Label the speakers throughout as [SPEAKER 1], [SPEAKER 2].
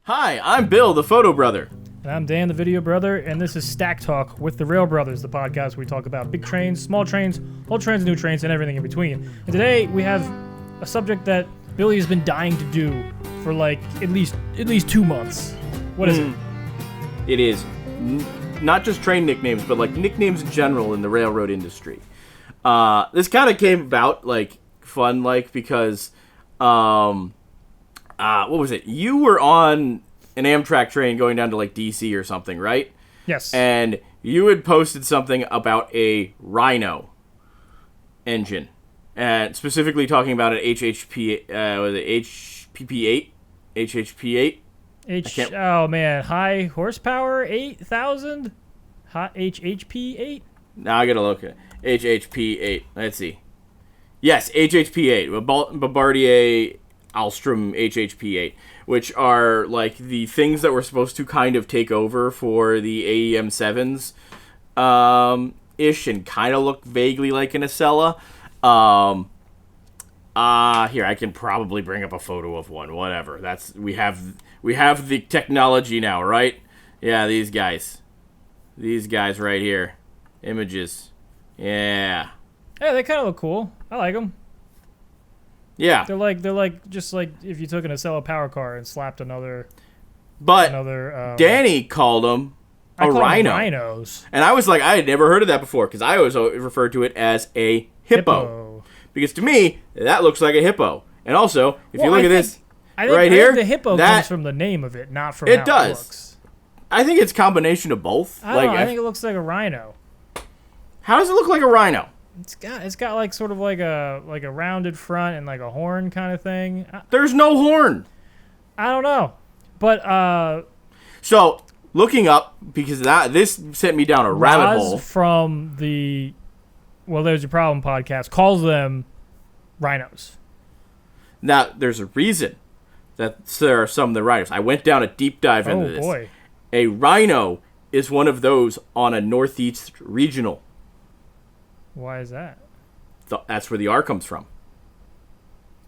[SPEAKER 1] Hi, I'm Bill, the photo brother.
[SPEAKER 2] And I'm Dan, the video brother, and this is Stacktalk with the Railbrothers, the podcast where we talk about big trains, small trains, old trains, new trains, and everything in between. And today we have a subject that Billy has been dying to do for like at least 2 months. What is it?
[SPEAKER 1] It is not just train nicknames, but like nicknames in general in the railroad industry. This kind of came about like fun, like because what was it? You were on an Amtrak train going down to like DC or something, right?
[SPEAKER 2] Yes.
[SPEAKER 1] And you had posted something about a Rhino engine, and specifically talking about an HHP, was it HPP8? HHP8?
[SPEAKER 2] Oh man, high horsepower 8,000? Hot HHP8?
[SPEAKER 1] Now I gotta look at HHP8. Let's see. Yes, HHP8. Bombardier Alstrom HHP8, which are like the things that were supposed to kind of take over for the AEM 7s ish and kind of look vaguely like an Acela. Here, I can probably bring up a photo of one. Whatever. We have the technology now, right? Yeah, these guys. These guys right here. Images. Yeah.
[SPEAKER 2] Hey, they kind of look cool. I like them.
[SPEAKER 1] Yeah.
[SPEAKER 2] They're like just like if you took an Acela power car and slapped another.
[SPEAKER 1] Danny called them a Rhino.
[SPEAKER 2] Them rhinos.
[SPEAKER 1] And I was like, I had never heard of that before because I always referred to it as a hippo. Because to me, that looks like a hippo. And also, if you look at this right here,
[SPEAKER 2] the hippo comes from the name of it, not from how it looks.
[SPEAKER 1] I think it's a combination of both.
[SPEAKER 2] I think it looks like a rhino.
[SPEAKER 1] How does it look like a rhino?
[SPEAKER 2] It's got like sort of like a rounded front and like a horn kind of thing.
[SPEAKER 1] There's no horn.
[SPEAKER 2] I don't know, but
[SPEAKER 1] so looking up because this sent me down a rabbit hole
[SPEAKER 2] from the There's Your Problem podcast calls them rhinos.
[SPEAKER 1] Now there's a reason that there are some of the rhinos. I went down a deep dive into this. Oh boy, a rhino is one of those on a Northeast regional.
[SPEAKER 2] Why is that?
[SPEAKER 1] That's where the R comes from.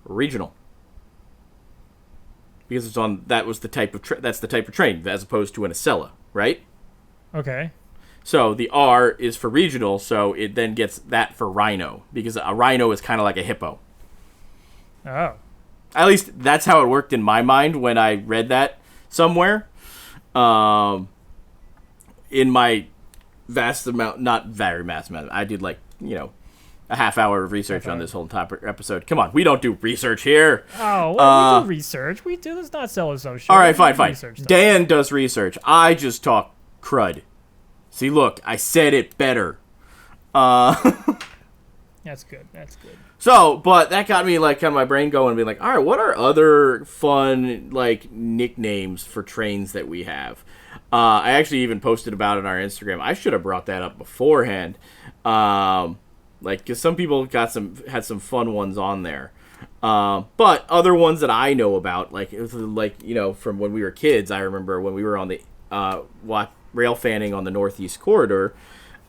[SPEAKER 1] Regional. Because that was the type of that's the type of train as opposed to an Acela, right?
[SPEAKER 2] Okay.
[SPEAKER 1] So the R is for regional, so it then gets that for rhino because a rhino is kind of like a hippo.
[SPEAKER 2] Oh.
[SPEAKER 1] At least that's how it worked in my mind when I read that somewhere. In my vast amount, not very vast amount, I did like, a half hour of research on this whole entire episode. Come on, we don't do research here.
[SPEAKER 2] Oh, well, we do research. We do. Let's not sell us some shit.
[SPEAKER 1] All right, fine. Dan does research. I just talk crud. See, look, I said it better.
[SPEAKER 2] That's good.
[SPEAKER 1] So, but that got me like kind of my brain going and being like, all right, what are other fun like nicknames for trains that we have? I actually even posted about it on our Instagram. I should have brought that up beforehand. Because some people had some fun ones on there. But other ones that I know about, from when we were kids, I remember when we were on the rail fanning on the Northeast Corridor,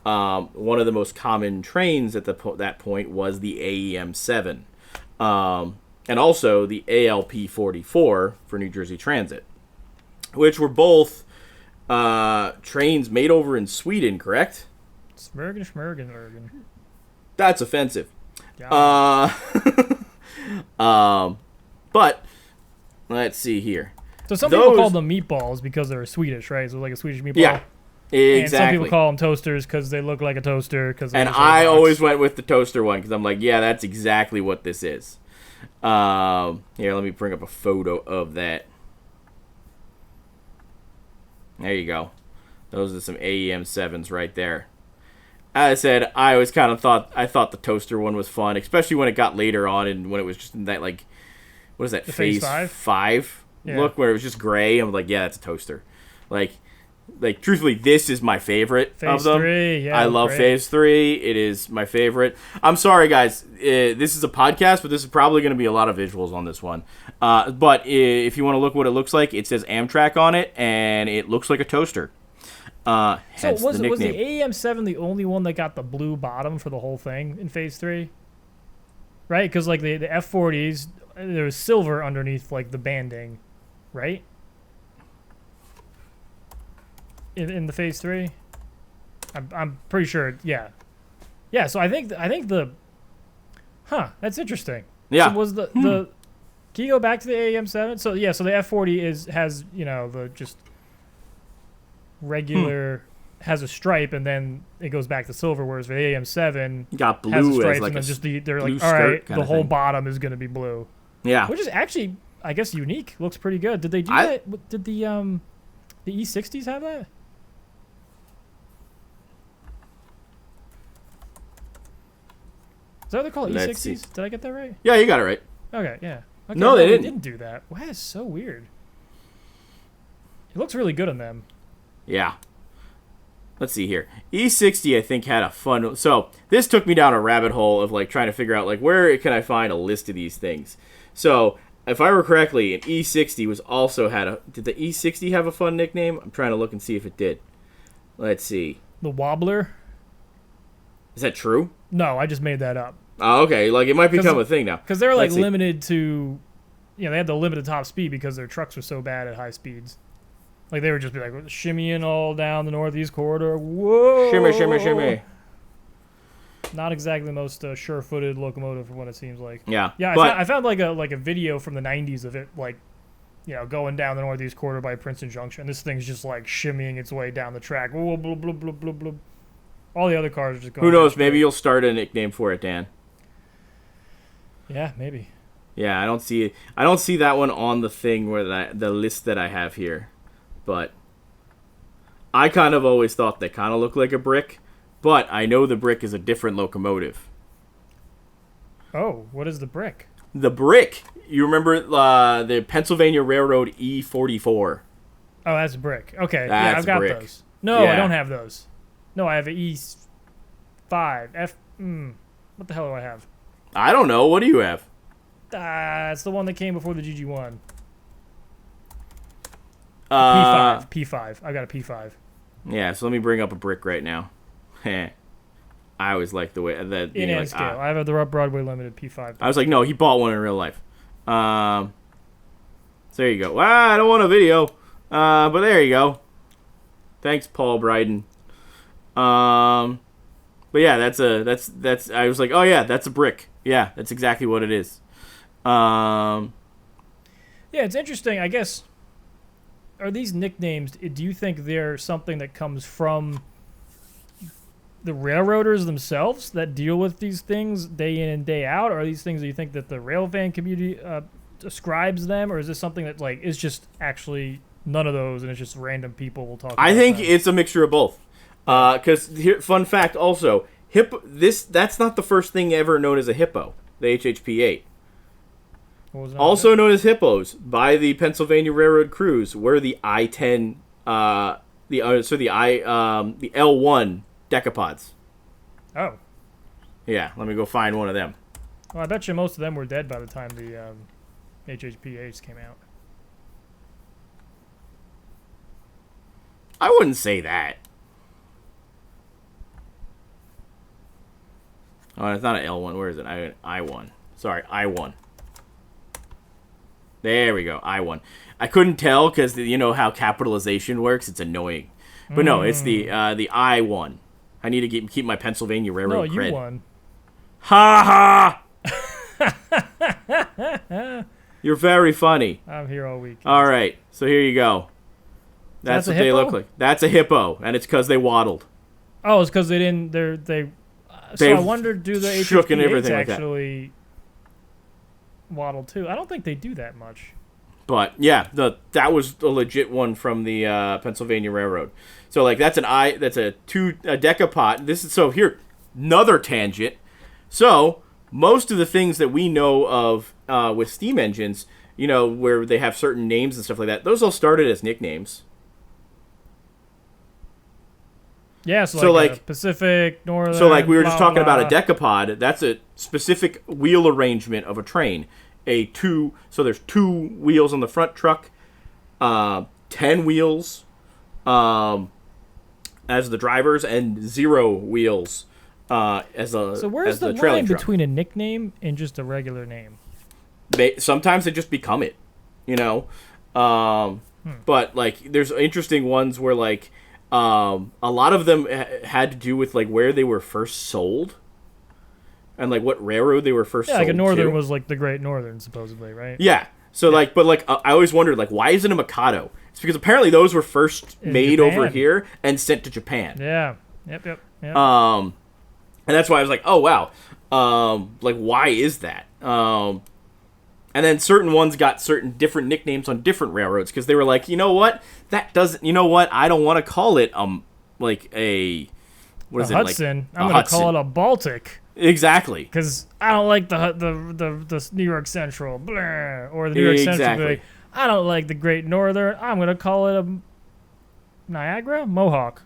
[SPEAKER 1] one of the most common trains at that point was the AEM 7. And also the ALP 44 for New Jersey Transit, which were both trains made over in Sweden, correct?
[SPEAKER 2] Smurgen.
[SPEAKER 1] That's offensive.
[SPEAKER 2] Yeah.
[SPEAKER 1] But let's see here.
[SPEAKER 2] So some people call them meatballs because they're Swedish, right? So like a Swedish meatball.
[SPEAKER 1] Yeah, exactly.
[SPEAKER 2] And some people call them toasters because they look like a toaster.
[SPEAKER 1] And I always went with the toaster one because I'm like, yeah, that's exactly what this is. Here, let me bring up a photo of that. There you go. Those are some AEM 7s right there. As I said, I always kind of thought the toaster one was fun, especially when it got later on and when it was just in that, like, what is that, phase 5 look, where it was just gray. I'm like, yeah, that's a toaster. Like truthfully, this is my favorite of them.
[SPEAKER 2] Phase 3, yeah.
[SPEAKER 1] I love Phase 3. It is my favorite. I'm sorry, guys. This is a podcast, but this is probably going to be a lot of visuals on this one. But if you want to look what it looks like, it says Amtrak on it, and it looks like a toaster.
[SPEAKER 2] So was the AEM 7 the only one that got the blue bottom for the whole thing in Phase 3? Right? Because like the F40s, there was silver underneath like the banding, right? in the Phase 3? I'm pretty sure. Yeah. Yeah. So I think the. That's interesting.
[SPEAKER 1] Yeah.
[SPEAKER 2] So was the Can you go back to the AM7? So yeah. So the F40 has the just regular. Has a stripe and then it goes back to silver, whereas the AM7
[SPEAKER 1] got blue
[SPEAKER 2] has the stripes
[SPEAKER 1] as like
[SPEAKER 2] and then
[SPEAKER 1] a
[SPEAKER 2] just they're
[SPEAKER 1] blue
[SPEAKER 2] like, all right,
[SPEAKER 1] skirt
[SPEAKER 2] the whole
[SPEAKER 1] thing.
[SPEAKER 2] bottom is going to be blue.
[SPEAKER 1] Yeah.
[SPEAKER 2] Which is actually, I guess, unique. Looks pretty good. Did they do that? Did the E60s have that? Is that what they're called?
[SPEAKER 1] Let's
[SPEAKER 2] E60s?
[SPEAKER 1] see.
[SPEAKER 2] Did I get that right?
[SPEAKER 1] Yeah, you got it right.
[SPEAKER 2] Okay, yeah. Okay,
[SPEAKER 1] No, they didn't.
[SPEAKER 2] didn't do that. Wow, that's so weird. It looks really good on them.
[SPEAKER 1] Yeah. Let's see here. E60, I think, had a fun... So, this took me down a rabbit hole of, like, trying to figure out, like, where can I find a list of these things? So, if I remember correctly, an E60 was also had a... Did the E60 have a fun nickname? I'm trying to look and see if it did. Let's see.
[SPEAKER 2] The Wobbler?
[SPEAKER 1] Is that true?
[SPEAKER 2] No, I just made that up.
[SPEAKER 1] Oh, okay. Like, it might become a thing now.
[SPEAKER 2] Because they're, like,
[SPEAKER 1] Let's see.
[SPEAKER 2] limited to... they had the limited top speed because their trucks were so bad at high speeds. Like, they would just be, like, shimmying all down the Northeast Corridor. Whoa!
[SPEAKER 1] Shimmy, shimmy, shimmy.
[SPEAKER 2] Not exactly the most sure-footed locomotive from what it seems like.
[SPEAKER 1] Yeah.
[SPEAKER 2] Yeah, I found like a video from the 90s of it, like, going down the Northeast Corridor by Princeton Junction. This thing's just, like, shimmying its way down the track. Whoa, blah, blah, blah, blah, blah. All the other cars are just going...
[SPEAKER 1] Who knows? Maybe you'll start a nickname for it, Dan.
[SPEAKER 2] Yeah, maybe.
[SPEAKER 1] Yeah, I don't see that one on the thing where the list that I have here. But I kind of always thought they kind of look like a brick, but I know the brick is a different locomotive.
[SPEAKER 2] Oh, what is the brick?
[SPEAKER 1] The brick, you remember the Pennsylvania Railroad E44?
[SPEAKER 2] Oh, that's a brick. Okay,
[SPEAKER 1] That's
[SPEAKER 2] yeah, I've got
[SPEAKER 1] brick.
[SPEAKER 2] those. No,
[SPEAKER 1] Yeah.
[SPEAKER 2] I don't have those. No, I have an E5. What the hell do I have?
[SPEAKER 1] I don't know. What do you have?
[SPEAKER 2] It's the one that came before the GG1.
[SPEAKER 1] Uh,
[SPEAKER 2] P5. I got a P5.
[SPEAKER 1] Yeah, so let me bring up a brick right now. I always like the way that
[SPEAKER 2] In N scale. I have the Broadway Limited P5.
[SPEAKER 1] I was like, no, he bought one in real life. So there you go. Wow, I don't want a video. But there you go. Thanks, Paul Bryden. But yeah, that's I was like, oh yeah, that's a brick. Yeah, that's exactly what it is.
[SPEAKER 2] Yeah, it's interesting. I guess, are these nicknames, do you think they're something that comes from the railroaders themselves that deal with these things day in and day out? Or are these things that you think that the rail fan community ascribes them? Or is this something that, like, is just actually none of those and it's just random people will talk about
[SPEAKER 1] I think
[SPEAKER 2] them?
[SPEAKER 1] it's a mixture of both. Because here, fun fact also, Hippo, that's not the first thing ever known as a Hippo, the HHP-8.
[SPEAKER 2] What was that?
[SPEAKER 1] Also known as Hippos by the Pennsylvania Railroad crews were the I-10, the L1 decapods.
[SPEAKER 2] Oh.
[SPEAKER 1] Yeah, let me go find one of them.
[SPEAKER 2] Well, I bet you most of them were dead by the time the HHP-8s came out.
[SPEAKER 1] I wouldn't say that. Oh, it's not an L1. Where is it? I1. Sorry, I1. There we go, I1. I couldn't tell because you know how capitalization works. It's annoying. But no, it's the I1. I need to keep my Pennsylvania Railroad cred.
[SPEAKER 2] No, you won.
[SPEAKER 1] Ha ha! You're very funny.
[SPEAKER 2] I'm here all week.
[SPEAKER 1] All right, so here you go. That's
[SPEAKER 2] a
[SPEAKER 1] what they
[SPEAKER 2] hippo?
[SPEAKER 1] look like. That's a hippo, and it's because they waddled.
[SPEAKER 2] Oh, it's because they didn't. So
[SPEAKER 1] They
[SPEAKER 2] I wonder, do the
[SPEAKER 1] shook and
[SPEAKER 2] HHP-8s
[SPEAKER 1] everything like that.
[SPEAKER 2] actually waddle too? I don't think they do that much.
[SPEAKER 1] But yeah, that was a legit one from the Pennsylvania Railroad. So like that's a decapod. This is so here another tangent. So most of the things that we know of with steam engines, you know, where they have certain names and stuff like that, those all started as nicknames.
[SPEAKER 2] Yeah, so like Pacific, Northern.
[SPEAKER 1] So like we were just
[SPEAKER 2] blah,
[SPEAKER 1] talking about a
[SPEAKER 2] blah.
[SPEAKER 1] decapod. That's a specific wheel arrangement of a train. So there's 2 wheels on the front truck, 10 wheels as the drivers, and 0 wheels as the
[SPEAKER 2] So where's the
[SPEAKER 1] trailing
[SPEAKER 2] line
[SPEAKER 1] truck.
[SPEAKER 2] between a nickname and just a regular name?
[SPEAKER 1] Sometimes they just become it, you know. But like there's interesting ones where like A lot of them had to do with like where they were first sold, and like what railroad they were first sold
[SPEAKER 2] like a Northern
[SPEAKER 1] to.
[SPEAKER 2] was like the Great Northern, supposedly, right?
[SPEAKER 1] Yeah. So like, but like, I always wondered like, why isn't a Mikado? It's because apparently those were first made
[SPEAKER 2] Japan.
[SPEAKER 1] over here and sent to Japan.
[SPEAKER 2] Yeah. Yep.
[SPEAKER 1] And that's why I was like, oh wow, like why is that? And then certain ones got certain different nicknames on different railroads because they were like, you know what, that doesn't, you know what, I don't want to call it like a what is it
[SPEAKER 2] Hudson.
[SPEAKER 1] like
[SPEAKER 2] I'm gonna call it a Baltic.
[SPEAKER 1] Exactly.
[SPEAKER 2] Because I don't like the New York Central, blah, or the New York Central. Like, I don't like the Great Northern. I'm gonna call it a Niagara, Mohawk,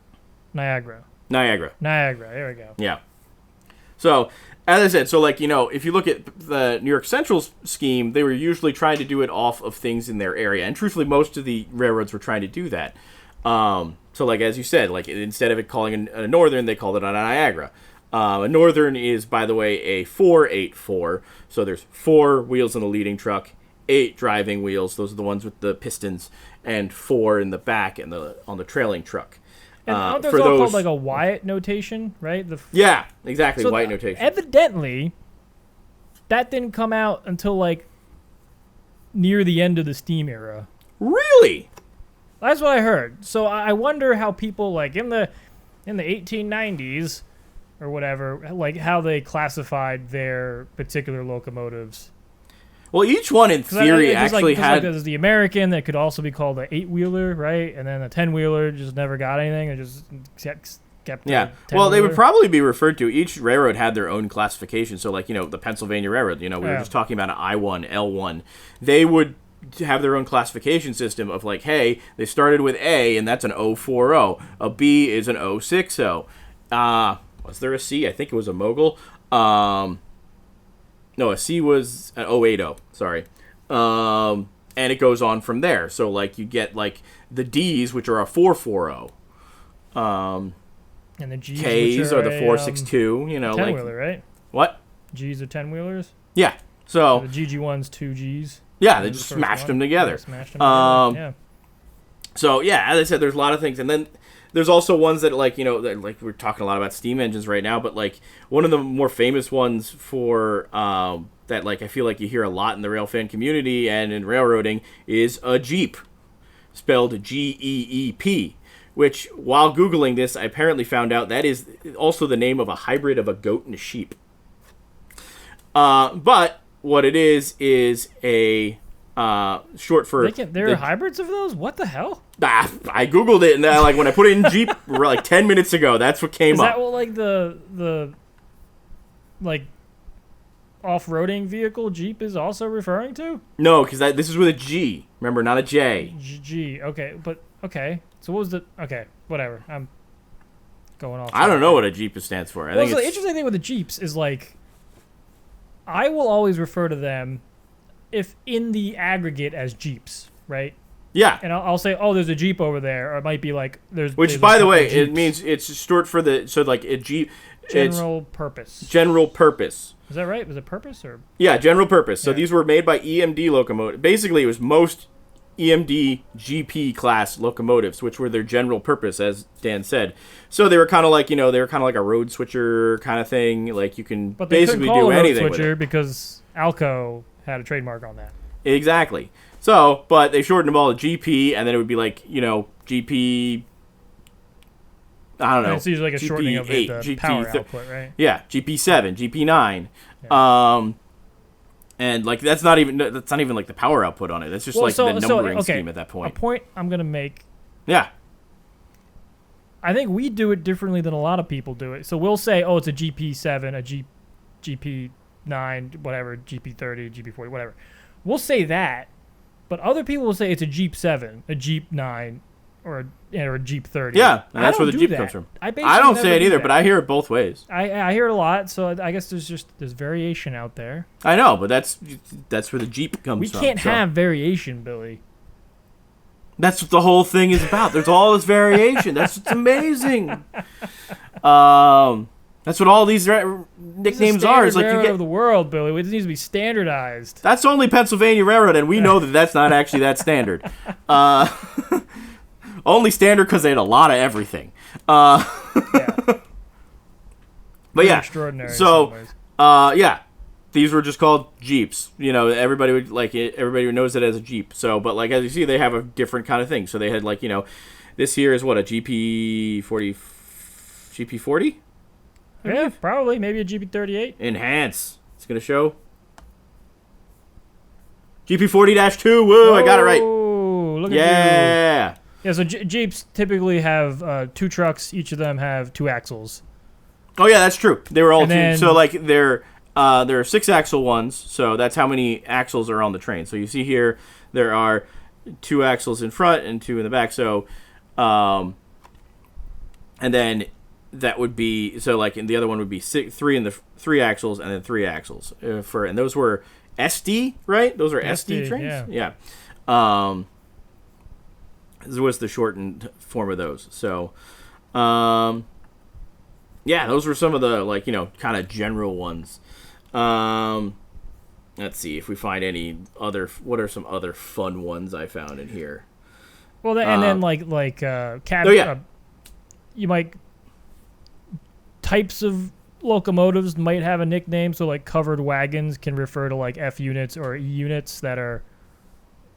[SPEAKER 2] Niagara. There we go.
[SPEAKER 1] Yeah. So, as I said, so like, you know, if you look at the New York Central scheme, they were usually trying to do it off of things in their area, and truthfully, most of the railroads were trying to do that. So, like as you said, like instead of it calling a Northern, they called it a Niagara. A Northern is, by the way, a 4-8-4. So there's 4 wheels in the leading truck, 8 driving wheels. Those are the ones with the pistons, and 4 in the back and on the trailing truck.
[SPEAKER 2] And aren't those all called like a Wyatt notation, right?
[SPEAKER 1] Yeah, exactly.
[SPEAKER 2] So
[SPEAKER 1] Wyatt notation.
[SPEAKER 2] Evidently, that didn't come out until like near the end of the steam era.
[SPEAKER 1] Really?
[SPEAKER 2] That's what I heard. So I wonder how people like in the 1890s. Or whatever, like how they classified their particular locomotives.
[SPEAKER 1] Well, each one in theory actually had.
[SPEAKER 2] There's the American that could also be called an 8-wheeler, right? And then a 10-wheeler just never got anything. It just kept.
[SPEAKER 1] Yeah. Well, they would probably be referred to. Each railroad had their own classification. So, like, you know, the Pennsylvania Railroad. You know, we were just talking about an I-1, L1. They would have their own classification system of like, hey, they started with A, and that's an 040. A B is an 060. Was there a C? I think it was a Mogul. No, a C was an 080. Sorry. And it goes on from there. So, like, you get, like, the Ds, which are a 440.
[SPEAKER 2] And the Gs,
[SPEAKER 1] Ks are the 462. You know,
[SPEAKER 2] 10-wheeler, right?
[SPEAKER 1] What?
[SPEAKER 2] Gs are 10-wheelers?
[SPEAKER 1] Yeah. So
[SPEAKER 2] the GG1's 2 Gs.
[SPEAKER 1] Yeah, they just smashed them together.
[SPEAKER 2] Yeah.
[SPEAKER 1] So, yeah, as I said, there's a lot of things. And then there's also ones that, like, you know, that, like, we're talking a lot about steam engines right now, but, like, one of the more famous ones for that, like, I feel like you hear a lot in the railfan community and in railroading is a Geep, spelled G-E-E-P, which, while Googling this, I apparently found out that is also the name of a hybrid of a goat and a sheep. But what it is a short for...
[SPEAKER 2] There are hybrids of those? What the hell?
[SPEAKER 1] I Googled it, and like when I put it in Jeep like 10 minutes ago, that's what came up.
[SPEAKER 2] Is that what like the like off-roading vehicle Jeep is also referring to?
[SPEAKER 1] No, because this is with a G. Remember, not a J.
[SPEAKER 2] G. Okay, but okay. So what was the... Okay, whatever. I'm going off.
[SPEAKER 1] I don't know what a Jeep stands for. I think
[SPEAKER 2] the interesting thing with the Jeeps is like I will always refer to them if in the aggregate as Jeeps, right?
[SPEAKER 1] Yeah.
[SPEAKER 2] And I'll say, oh, there's a Jeep over there, or it might be like there's.
[SPEAKER 1] Which, by the way, it means it's short for like a Jeep.
[SPEAKER 2] General purpose.
[SPEAKER 1] General purpose.
[SPEAKER 2] Is that right? Was it purpose or?
[SPEAKER 1] Yeah, general purpose. So these were made by EMD locomotives. Basically, it was most EMD GP class locomotives, which were their general purpose, as Dan said. So they were kind of like, you know, like a road switcher kind of thing. Like you can basically do anything with it. Switcher
[SPEAKER 2] because Alco had a trademark on that.
[SPEAKER 1] Exactly. So, but they shortened them all to GP, and then it would be like, you know, GP. I don't know.
[SPEAKER 2] And it's usually like a shortening of the power output, right?
[SPEAKER 1] Yeah, GP7, GP9. Yeah. And like that's not even like the power output on it. That's just the numbering scheme at that point.
[SPEAKER 2] A point I'm gonna make.
[SPEAKER 1] Yeah.
[SPEAKER 2] I think we do it differently than a lot of people do it. So we'll say, oh, it's a GP7, a GP9, whatever, GP30, GP40, whatever. We'll say that, but other people will say it's a Jeep 7, a Jeep 9, or a Jeep 30.
[SPEAKER 1] Yeah, and that's where the Jeep comes from. I don't say it either, but I hear it both ways.
[SPEAKER 2] I hear it a lot, so I guess there's variation out there.
[SPEAKER 1] I know, but that's where the Jeep comes from.
[SPEAKER 2] We can't have variation, Billy.
[SPEAKER 1] That's what the whole thing is about. There's all this variation. That's what's amazing. That's what all these nicknames are. It's like you get
[SPEAKER 2] of the world, Billy. It needs to be standardized.
[SPEAKER 1] That's only Pennsylvania Railroad, and we know that that's not actually that standard. Only standard because they had a lot of everything.
[SPEAKER 2] Yeah.
[SPEAKER 1] But yeah,
[SPEAKER 2] extraordinary.
[SPEAKER 1] so these were just called Geeps. You know, everybody would like it. Everybody knows it as a Jeep. So, but like as you see, they have a different kind of thing. So they had like this here is what a GP40.
[SPEAKER 2] Yeah, probably maybe a GP38.
[SPEAKER 1] Enhance. It's gonna show. GP40-2. Whoa, I got it right.
[SPEAKER 2] Look at you. Yeah, so Jeeps typically have 2 trucks. Each of them have 2 axles.
[SPEAKER 1] Oh yeah, that's true. They were all
[SPEAKER 2] then,
[SPEAKER 1] so like there are 6-axle ones. So that's how many axles are on the train. So you see here there are 2 axles in front and 2 in the back. So, and then that would be so like and the other one would be 3 in the 3 axles and then 3 axles and those were SD, right? Those are SD trains. Yeah. This was the shortened form of those. So, yeah, those were some of the like kind of general ones. Let's see if we find any other. What are some other fun ones I found in here?
[SPEAKER 2] Well, and then like cab.
[SPEAKER 1] Oh yeah.
[SPEAKER 2] You might types of locomotives might have a nickname. So like covered wagons can refer to like F units or E units that are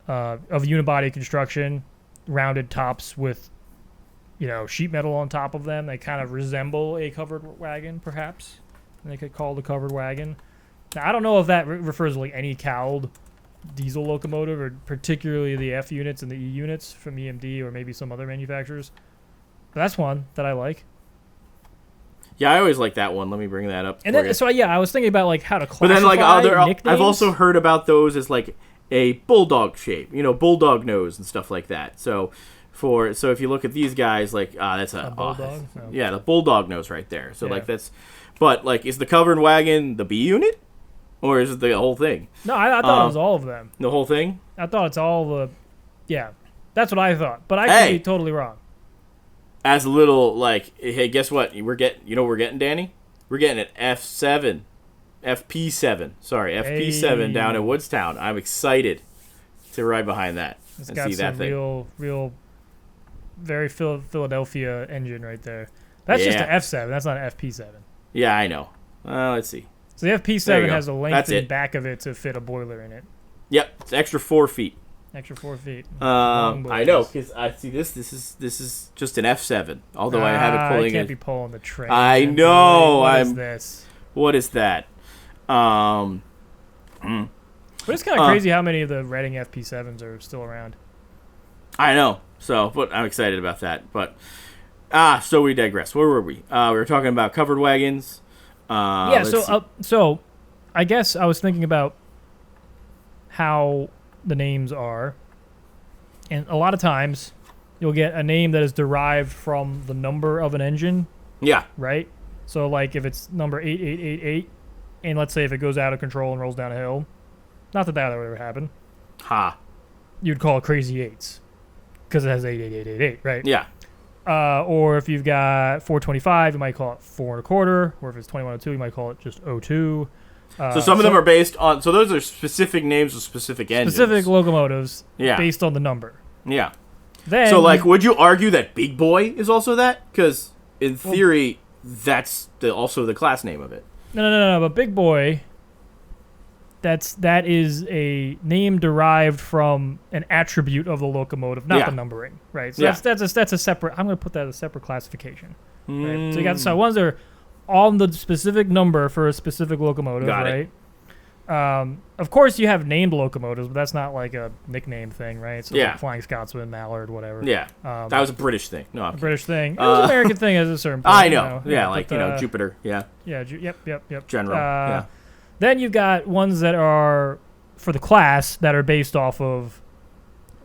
[SPEAKER 2] of unibody construction, rounded tops with sheet metal on top of them. They kind of resemble a covered wagon, perhaps. And they could call the covered wagon. Now, I don't know if that refers to like any cowled diesel locomotive, or particularly the F units and the E units from EMD or maybe some other manufacturers. But that's one that I like.
[SPEAKER 1] Yeah, I always like that one. Let me bring that up.
[SPEAKER 2] And then, I was thinking about like how to classify.
[SPEAKER 1] But then like
[SPEAKER 2] nicknames.
[SPEAKER 1] I've also heard about those as like a bulldog shape, bulldog nose and stuff like that. So if you look at these guys, like that's a
[SPEAKER 2] bulldog. No.
[SPEAKER 1] Yeah, the bulldog nose right there. So like that's, but like is the covered wagon the B unit, or is it the whole thing?
[SPEAKER 2] No, I thought it was all of them.
[SPEAKER 1] The whole thing.
[SPEAKER 2] I thought it's all the, yeah, that's what I thought. But I could be totally wrong.
[SPEAKER 1] As a little like, hey, guess what? We're getting, Danny? We're getting an FP7. Sorry, FP7 down in Woodstown. I'm excited to ride behind that
[SPEAKER 2] It's
[SPEAKER 1] and
[SPEAKER 2] got
[SPEAKER 1] see that
[SPEAKER 2] some
[SPEAKER 1] thing.
[SPEAKER 2] real, very Philadelphia engine right there. That's just an F7. That's not an FP7.
[SPEAKER 1] Yeah, I know. Let's see.
[SPEAKER 2] So the FP7 has a lengthened back of it to fit a boiler in it.
[SPEAKER 1] Yep, it's extra 4 feet.
[SPEAKER 2] Extra 4 feet.
[SPEAKER 1] I know, because I see this. This is just an F7. Although I have it pulling.
[SPEAKER 2] I can't be pulling the train.
[SPEAKER 1] I know.
[SPEAKER 2] What is this?
[SPEAKER 1] What is that?
[SPEAKER 2] But it's kind of crazy how many of the Reading FP7s are still around.
[SPEAKER 1] I know. So, but I'm excited about that. But so we digress. Where were we? We were talking about covered wagons.
[SPEAKER 2] So I guess I was thinking about how the names are, and a lot of times you'll get a name that is derived from the number of an engine.
[SPEAKER 1] Yeah.
[SPEAKER 2] Right? So like if it's number 8888, and let's say if it goes out of control and rolls down a hill, not that would ever happen. You'd call it Crazy Eights because it has 88888, right?
[SPEAKER 1] Yeah.
[SPEAKER 2] Or if you've got 425, you might call it 4 1/4. Or if it's 2102, you might call it just 02.
[SPEAKER 1] So some of them are based on. So those are specific names of specific engines.
[SPEAKER 2] Specific locomotives.
[SPEAKER 1] Yeah.
[SPEAKER 2] Based on the number.
[SPEAKER 1] Yeah.
[SPEAKER 2] Then
[SPEAKER 1] so like, would you argue that Big Boy is also that? Because in theory, that's also the class name of it.
[SPEAKER 2] No. But Big Boy. That is a name derived from an attribute of the locomotive, not the numbering, right? So that's a separate. I'm going to put that as a separate classification. Right? So you got ones that are on the specific number for a specific locomotive, right? Of course, you have named locomotives, but that's not like a nickname thing, right? So like Flying Scotsman, Mallard, whatever.
[SPEAKER 1] Yeah, that was a British thing. No,
[SPEAKER 2] a British thing. It was an American thing at a certain point.
[SPEAKER 1] I know. Jupiter. Yeah.
[SPEAKER 2] Yeah. Yep.
[SPEAKER 1] General.
[SPEAKER 2] Then you've got ones that are for the class that are based off of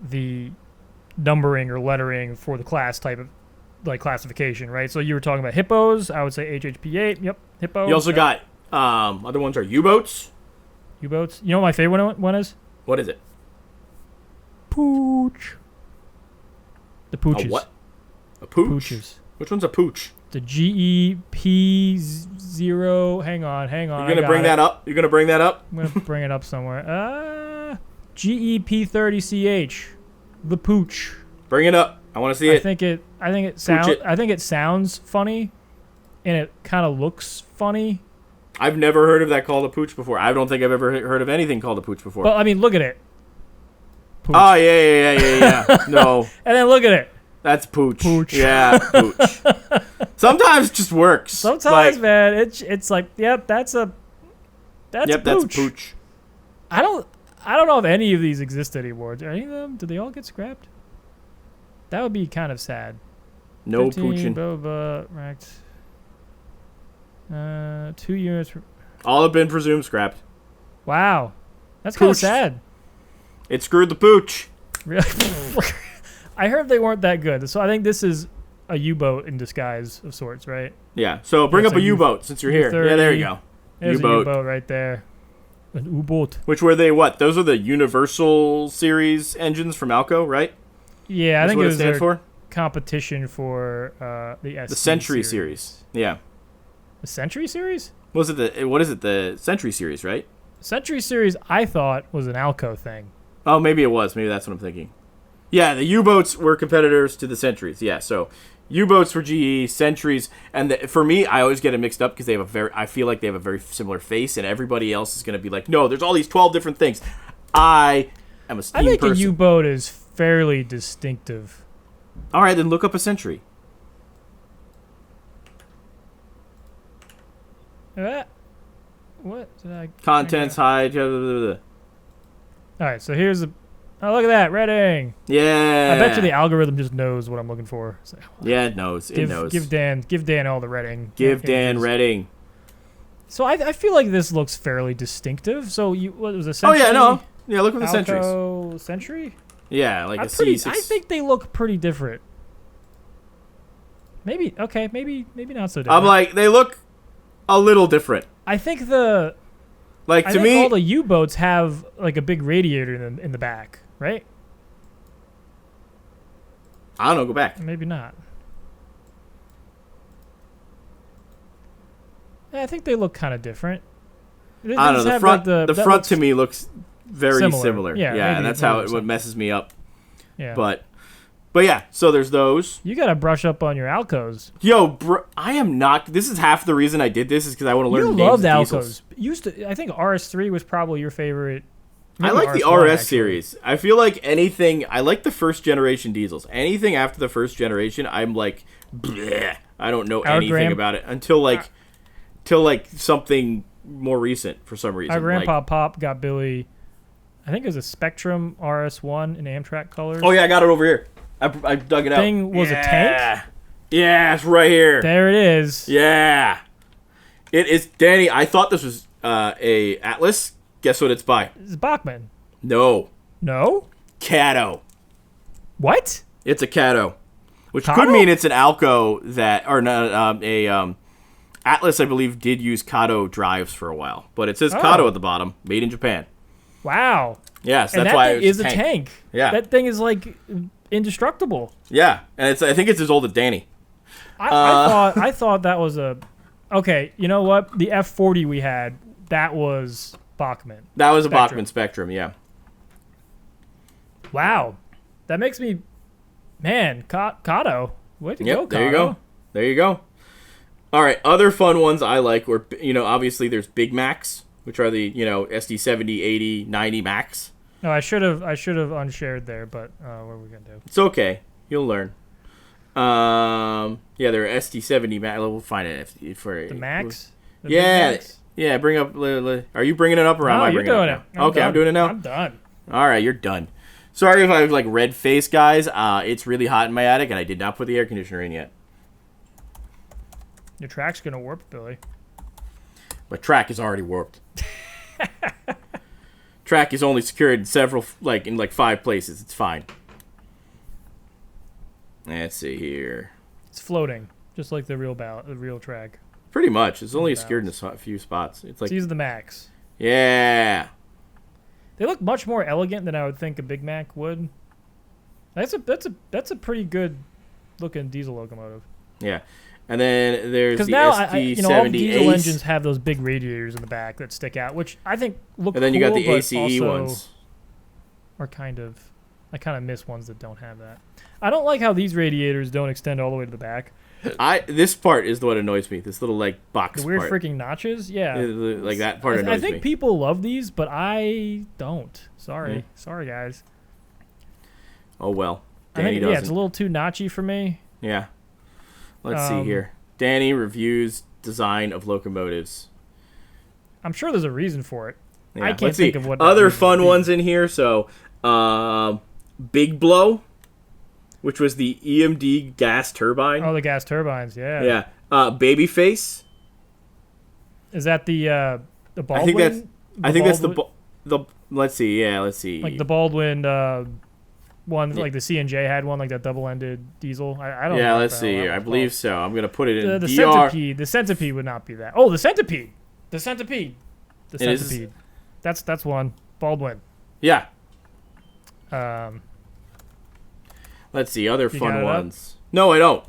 [SPEAKER 2] the numbering or lettering for the class type of like classification, right? So you were talking about hippos. I would say HHP8. Yep, hippo.
[SPEAKER 1] You also got other ones are U-boats.
[SPEAKER 2] U-boats. You know what my favorite one is?
[SPEAKER 1] What is it?
[SPEAKER 2] Pooch. The pooches.
[SPEAKER 1] A what? A pooch?
[SPEAKER 2] Pooches.
[SPEAKER 1] Which one's a pooch?
[SPEAKER 2] The GEP0. Hang on.
[SPEAKER 1] You're gonna bring that up? I'm gonna
[SPEAKER 2] bring it up somewhere. GEP30CH. The pooch.
[SPEAKER 1] Bring it up. I I want to see it.
[SPEAKER 2] I think it sounds funny, and it kind of looks funny.
[SPEAKER 1] I've never heard of that called a pooch before. I don't think I've ever heard of anything called a pooch before.
[SPEAKER 2] Well, I mean, look at it.
[SPEAKER 1] Pooch. Oh, yeah. No.
[SPEAKER 2] And then look at it.
[SPEAKER 1] That's pooch. Pooch. Yeah, pooch. Sometimes it just works.
[SPEAKER 2] Sometimes, man, it's like, yep, that's a pooch. I don't know if any of these exist anymore. Do any of them? Did they all get scrapped? That would be kind of sad.
[SPEAKER 1] No
[SPEAKER 2] 15,
[SPEAKER 1] pooching.
[SPEAKER 2] Blah, blah, blah, racked. 2 units.
[SPEAKER 1] All have been presumed scrapped.
[SPEAKER 2] Wow. That's kind of
[SPEAKER 1] Pooch.
[SPEAKER 2] sad.
[SPEAKER 1] It screwed the pooch.
[SPEAKER 2] Really? I heard they weren't that good. So I think this is a U-boat in disguise of sorts, right?
[SPEAKER 1] Yeah. So bring up a U-boat since you're here. Yeah, there you go.
[SPEAKER 2] There's
[SPEAKER 1] U-boat.
[SPEAKER 2] a U-boat right there. An U-boat.
[SPEAKER 1] Which were they what? Those are the Universal Series engines from Alco, right?
[SPEAKER 2] Yeah, I think
[SPEAKER 1] what
[SPEAKER 2] it was
[SPEAKER 1] stands
[SPEAKER 2] their
[SPEAKER 1] for?
[SPEAKER 2] competition for the SC
[SPEAKER 1] The Century series. Yeah.
[SPEAKER 2] The Century Series?
[SPEAKER 1] What is it? The Century Series, right?
[SPEAKER 2] Century Series, I thought, was an Alco thing.
[SPEAKER 1] Oh, maybe it was. Maybe that's what I'm thinking. Yeah, the U-boats were competitors to the Centuries. Yeah, so U-boats for GE, Centuries, and for me, I always get it mixed up because I feel like they have a very similar face, and everybody else is going to be like, no, there's all these 12 different things. I am a steam person.
[SPEAKER 2] I think a U-boat is fairly distinctive.
[SPEAKER 1] All right, then look up a Century.
[SPEAKER 2] What did I...
[SPEAKER 1] Contents, high... Blah, blah, blah, blah.
[SPEAKER 2] All right, so here's the... Oh, look at that, Redding.
[SPEAKER 1] Yeah.
[SPEAKER 2] I bet you the algorithm just knows what I'm looking for. So,
[SPEAKER 1] yeah, it knows. It knows.
[SPEAKER 2] Give Dan all the Redding.
[SPEAKER 1] Give Dan Redding.
[SPEAKER 2] So I feel like this looks fairly distinctive. So what was a Century?
[SPEAKER 1] Oh yeah, no. Yeah, look at the Centuries.
[SPEAKER 2] Alco Century?
[SPEAKER 1] Yeah, like a C6.
[SPEAKER 2] I think they look pretty different. Maybe not so different.
[SPEAKER 1] I'm like, they look a little different.
[SPEAKER 2] I think
[SPEAKER 1] to me,
[SPEAKER 2] all the U-boats have like a big radiator in the back, right?
[SPEAKER 1] I don't know. Go back.
[SPEAKER 2] Maybe not. Yeah, I think they look kind of different.
[SPEAKER 1] I don't know. The front, the front to me looks very similar.
[SPEAKER 2] Yeah,
[SPEAKER 1] and that's how it messes me up.
[SPEAKER 2] Yeah.
[SPEAKER 1] But yeah, so there's those.
[SPEAKER 2] You got to brush up on your Alcos.
[SPEAKER 1] Yo, bro, I am not. This is half the reason I did this is because I want to learn
[SPEAKER 2] You
[SPEAKER 1] names
[SPEAKER 2] loved
[SPEAKER 1] of
[SPEAKER 2] Alcos.
[SPEAKER 1] diesels.
[SPEAKER 2] I think RS3 was probably your favorite.
[SPEAKER 1] I like the RS series. I feel like I like the first generation diesels. Anything after the first generation, I'm like, bleh. I don't know anything about it until something more recent for some reason.
[SPEAKER 2] Our grandpa Pop got Billy, I think it was a Spectrum RS1 in Amtrak colors.
[SPEAKER 1] Oh yeah, I got it over here. I dug it out.
[SPEAKER 2] Thing was a tank?
[SPEAKER 1] Yeah, it's right here.
[SPEAKER 2] There it is.
[SPEAKER 1] Yeah. It is, Danny, I thought this was a Atlas. Guess what it's by?
[SPEAKER 2] It's Bachmann.
[SPEAKER 1] No.
[SPEAKER 2] No?
[SPEAKER 1] Cato.
[SPEAKER 2] What?
[SPEAKER 1] It's a Cato. Which
[SPEAKER 2] Cato?
[SPEAKER 1] could mean it's an Alco Atlas, I believe, did use Cato drives for a while. But it says Cato at the bottom, made in Japan.
[SPEAKER 2] Wow.
[SPEAKER 1] Yes,
[SPEAKER 2] and
[SPEAKER 1] that's why
[SPEAKER 2] it is a tank.
[SPEAKER 1] Yeah.
[SPEAKER 2] That thing is like indestructible.
[SPEAKER 1] Yeah, and I think it's as old as Danny.
[SPEAKER 2] I thought that was a... Okay, you know what? The F40 we had, that was Bachmann.
[SPEAKER 1] That was a Bachmann Spectrum, yeah.
[SPEAKER 2] Wow. That makes me... Man, Kato. Way to go, Kato.
[SPEAKER 1] There you go. There you go. All right, other fun ones I like were, obviously there's Big Macs, which are the, SD 70, 80, 90 Macs.
[SPEAKER 2] No, I should have unshared there, but what are we going to do?
[SPEAKER 1] It's okay. You'll learn. Yeah, they're SD 70 Mac. We'll find it for
[SPEAKER 2] the Macs.
[SPEAKER 1] Yeah. Bring up. Are you bringing it up or am I bringing it up? Okay, I'm doing it now.
[SPEAKER 2] I'm done.
[SPEAKER 1] All right, you're done. Sorry if I have red face, guys. It's really hot in my attic, and I did not put the air conditioner in yet.
[SPEAKER 2] Your track's gonna warp, Billy.
[SPEAKER 1] My track is already warped. Track is only secured in several, in 5 places. It's fine. Let's see here.
[SPEAKER 2] It's floating, just like the real track.
[SPEAKER 1] Pretty much. It's only secured in a few spots. It's like
[SPEAKER 2] these are the Macs.
[SPEAKER 1] Yeah.
[SPEAKER 2] They look much more elegant than I would think a Big Mac would. That's a pretty good looking diesel locomotive.
[SPEAKER 1] Yeah. And then there's the
[SPEAKER 2] now
[SPEAKER 1] SD70
[SPEAKER 2] all diesel
[SPEAKER 1] Ace.
[SPEAKER 2] engines have those big radiators in the back that stick out, which I think look cool.
[SPEAKER 1] And then you got the
[SPEAKER 2] but
[SPEAKER 1] ACE
[SPEAKER 2] also
[SPEAKER 1] ones.
[SPEAKER 2] are kind of I kind of miss ones that don't have that. I don't like how these radiators don't extend all the way to the back.
[SPEAKER 1] This part is what annoys me. This little like box
[SPEAKER 2] The weird
[SPEAKER 1] part.
[SPEAKER 2] freaking notches. Yeah.
[SPEAKER 1] Like that part annoys
[SPEAKER 2] I think
[SPEAKER 1] me.
[SPEAKER 2] people love these, but I don't. Sorry.
[SPEAKER 1] Yeah.
[SPEAKER 2] Sorry, guys.
[SPEAKER 1] Oh well.
[SPEAKER 2] I
[SPEAKER 1] Danny
[SPEAKER 2] think,
[SPEAKER 1] doesn't.
[SPEAKER 2] yeah, it's a little too notchy for me.
[SPEAKER 1] Yeah. Let's see here. Danny reviews design of locomotives.
[SPEAKER 2] I'm sure there's a reason for it.
[SPEAKER 1] Yeah.
[SPEAKER 2] I can't
[SPEAKER 1] Let's
[SPEAKER 2] think
[SPEAKER 1] see.
[SPEAKER 2] of what
[SPEAKER 1] other
[SPEAKER 2] that reason
[SPEAKER 1] fun
[SPEAKER 2] would be.
[SPEAKER 1] ones in here. So, Big Blow, which was the EMD gas turbine.
[SPEAKER 2] Oh, the gas turbines, yeah.
[SPEAKER 1] Yeah. Babyface.
[SPEAKER 2] Is that the Baldwin?
[SPEAKER 1] I think that's the. Let's see. Yeah, let's see.
[SPEAKER 2] Like the Baldwin one, like the C&J had one, like that double-ended diesel. I don't know.
[SPEAKER 1] Yeah,
[SPEAKER 2] what
[SPEAKER 1] let's
[SPEAKER 2] the hell
[SPEAKER 1] see.
[SPEAKER 2] that
[SPEAKER 1] I
[SPEAKER 2] was
[SPEAKER 1] believe
[SPEAKER 2] called.
[SPEAKER 1] so. I'm gonna put it in
[SPEAKER 2] The
[SPEAKER 1] DR.
[SPEAKER 2] centipede. The centipede would not be that. Oh, the centipede. The centipede. The
[SPEAKER 1] It is-
[SPEAKER 2] centipede. That's one. Baldwin.
[SPEAKER 1] Yeah.
[SPEAKER 2] Um,
[SPEAKER 1] Let's see other
[SPEAKER 2] You
[SPEAKER 1] fun
[SPEAKER 2] got it up?
[SPEAKER 1] ones. No, I don't.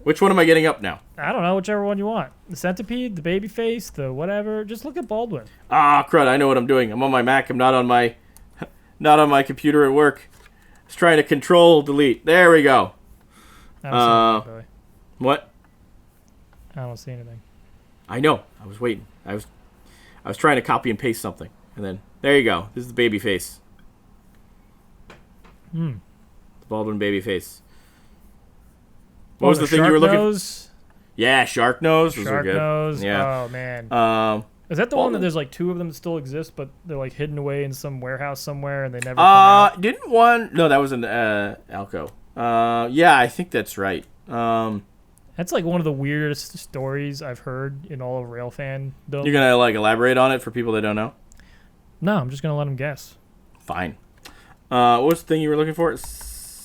[SPEAKER 1] Which one am I getting up now?
[SPEAKER 2] I don't know, whichever one you want. The centipede, the baby face, the whatever. Just look at Baldwin.
[SPEAKER 1] Ah, crud! I know what I'm doing. I'm on my Mac. I'm not on my computer at work. I was trying to control delete. There we go.
[SPEAKER 2] I don't see anything, Billy.
[SPEAKER 1] What?
[SPEAKER 2] I don't see anything.
[SPEAKER 1] I know. I was waiting. I was trying to copy and paste something, and then there you go. This is the baby face.
[SPEAKER 2] Hmm.
[SPEAKER 1] The Baldwin baby face. What was the thing you were looking?
[SPEAKER 2] Nose.
[SPEAKER 1] Yeah, shark nose. Those are
[SPEAKER 2] Shark
[SPEAKER 1] good.
[SPEAKER 2] nose.
[SPEAKER 1] Yeah.
[SPEAKER 2] Oh man. Is that the one that
[SPEAKER 1] Baldwin.
[SPEAKER 2] there's like two of them that still exist, but they're like hidden away in some warehouse somewhere and they never come out?
[SPEAKER 1] Didn't one? No, that was an Alco. Yeah, I think that's right.
[SPEAKER 2] That's like one of the weirdest stories I've heard in all of railfan.
[SPEAKER 1] You're gonna like elaborate on it for people that don't know.
[SPEAKER 2] No, I'm just gonna let them guess.
[SPEAKER 1] Fine. What was the thing you were looking for?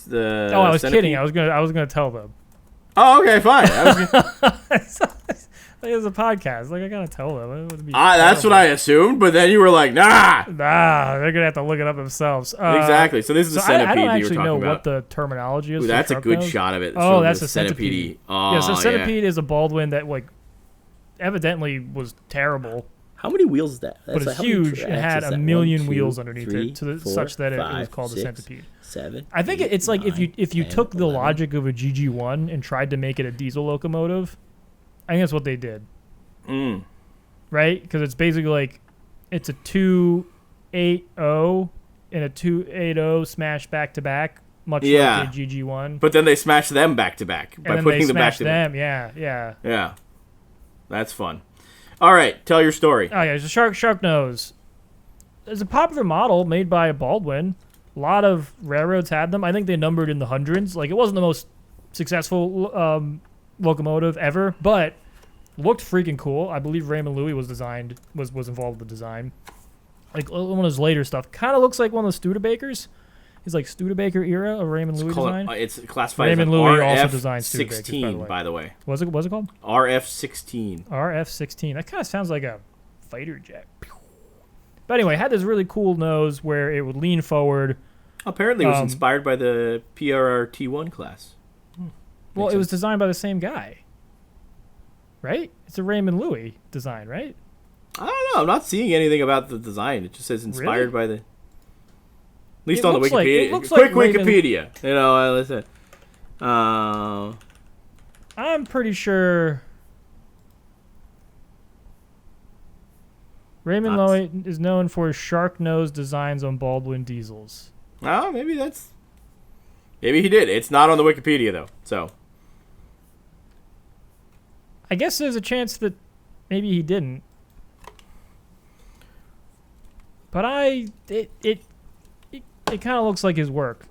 [SPEAKER 1] The
[SPEAKER 2] Oh, I was
[SPEAKER 1] centipede?
[SPEAKER 2] kidding. I was gonna tell them.
[SPEAKER 1] Oh, okay, fine. I was
[SPEAKER 2] Like, it's a podcast. Like I gotta tell them. It would be
[SPEAKER 1] that's what I assumed, but then you were like, nah.
[SPEAKER 2] Nah, they're gonna have to look it up themselves.
[SPEAKER 1] Exactly. So this is the
[SPEAKER 2] So
[SPEAKER 1] centipede
[SPEAKER 2] I don't
[SPEAKER 1] that you were
[SPEAKER 2] actually
[SPEAKER 1] talking
[SPEAKER 2] know
[SPEAKER 1] about.
[SPEAKER 2] what the terminology is.
[SPEAKER 1] Ooh,
[SPEAKER 2] for
[SPEAKER 1] that's a
[SPEAKER 2] shark
[SPEAKER 1] good
[SPEAKER 2] nose.
[SPEAKER 1] shot of it.
[SPEAKER 2] Oh,
[SPEAKER 1] showing
[SPEAKER 2] that's
[SPEAKER 1] the
[SPEAKER 2] a centipede.
[SPEAKER 1] Oh,
[SPEAKER 2] Yeah, so centipede is a Baldwin that like evidently was terrible,
[SPEAKER 3] How many wheels is that?
[SPEAKER 2] but
[SPEAKER 3] That's
[SPEAKER 2] it's
[SPEAKER 3] how many
[SPEAKER 2] huge. It
[SPEAKER 3] tracks
[SPEAKER 2] had
[SPEAKER 3] is
[SPEAKER 2] a
[SPEAKER 3] that?
[SPEAKER 2] million
[SPEAKER 3] 1, 2,
[SPEAKER 2] wheels underneath
[SPEAKER 3] 3,
[SPEAKER 2] it, to the,
[SPEAKER 3] 4,
[SPEAKER 2] such that it was
[SPEAKER 3] 5,
[SPEAKER 2] called the
[SPEAKER 3] 6,
[SPEAKER 2] centipede.
[SPEAKER 3] 7.
[SPEAKER 2] I think
[SPEAKER 3] 8,
[SPEAKER 2] it's like if
[SPEAKER 3] 9,
[SPEAKER 2] you
[SPEAKER 3] 10,
[SPEAKER 2] took the
[SPEAKER 3] 11.
[SPEAKER 2] logic of a GG1 and tried to make it a diesel locomotive, I think that's what they did,
[SPEAKER 1] Mm.
[SPEAKER 2] right? Because it's basically like it's a 280 and a 280 smashed back to back, much
[SPEAKER 1] Yeah.
[SPEAKER 2] like a GG1.
[SPEAKER 1] But then they smashed them back to back
[SPEAKER 2] And
[SPEAKER 1] by
[SPEAKER 2] then
[SPEAKER 1] putting
[SPEAKER 2] they
[SPEAKER 1] them back
[SPEAKER 2] smashed
[SPEAKER 1] to back.
[SPEAKER 2] them. Yeah.
[SPEAKER 1] Yeah, that's fun. All right, tell your story.
[SPEAKER 2] Oh yeah, it's a shark nose. It's a popular model made by Baldwin. A lot of railroads had them. I think they numbered in the hundreds. Like it wasn't the most successful locomotive ever, but looked freaking cool. I believe Raymond Louis was involved with the design. Like one of his later stuff, kind of looks like one of the Studebakers. He's like Studebaker era of Raymond Louis design.
[SPEAKER 1] It's classified
[SPEAKER 2] Raymond
[SPEAKER 1] as an
[SPEAKER 2] Louis also designed Studebakers,
[SPEAKER 1] RF-16, by the way.
[SPEAKER 2] What's it called?
[SPEAKER 1] RF-16.
[SPEAKER 2] RF-16. That kind of sounds like a fighter jet. But anyway, it had this really cool nose where it would lean forward.
[SPEAKER 1] Apparently, it was inspired by the PRRT-1 class.
[SPEAKER 2] Well, it was designed by the same guy, right? It's a Raymond Louis design, right?
[SPEAKER 1] I don't know. I'm not seeing anything about the design. It just says inspired by the. At least
[SPEAKER 2] It
[SPEAKER 1] on the
[SPEAKER 2] looks like-
[SPEAKER 1] Wikipedia.
[SPEAKER 2] it looks like
[SPEAKER 1] Quick
[SPEAKER 2] Raymond-
[SPEAKER 1] Wikipedia. You know, listen.
[SPEAKER 2] I'm pretty sure Raymond Louis is known for his shark nose designs on Baldwin diesels.
[SPEAKER 1] Oh, maybe that's. Maybe he did. It's not on the Wikipedia though. So.
[SPEAKER 2] I guess there's a chance that maybe he didn't. But it kind of looks like his work.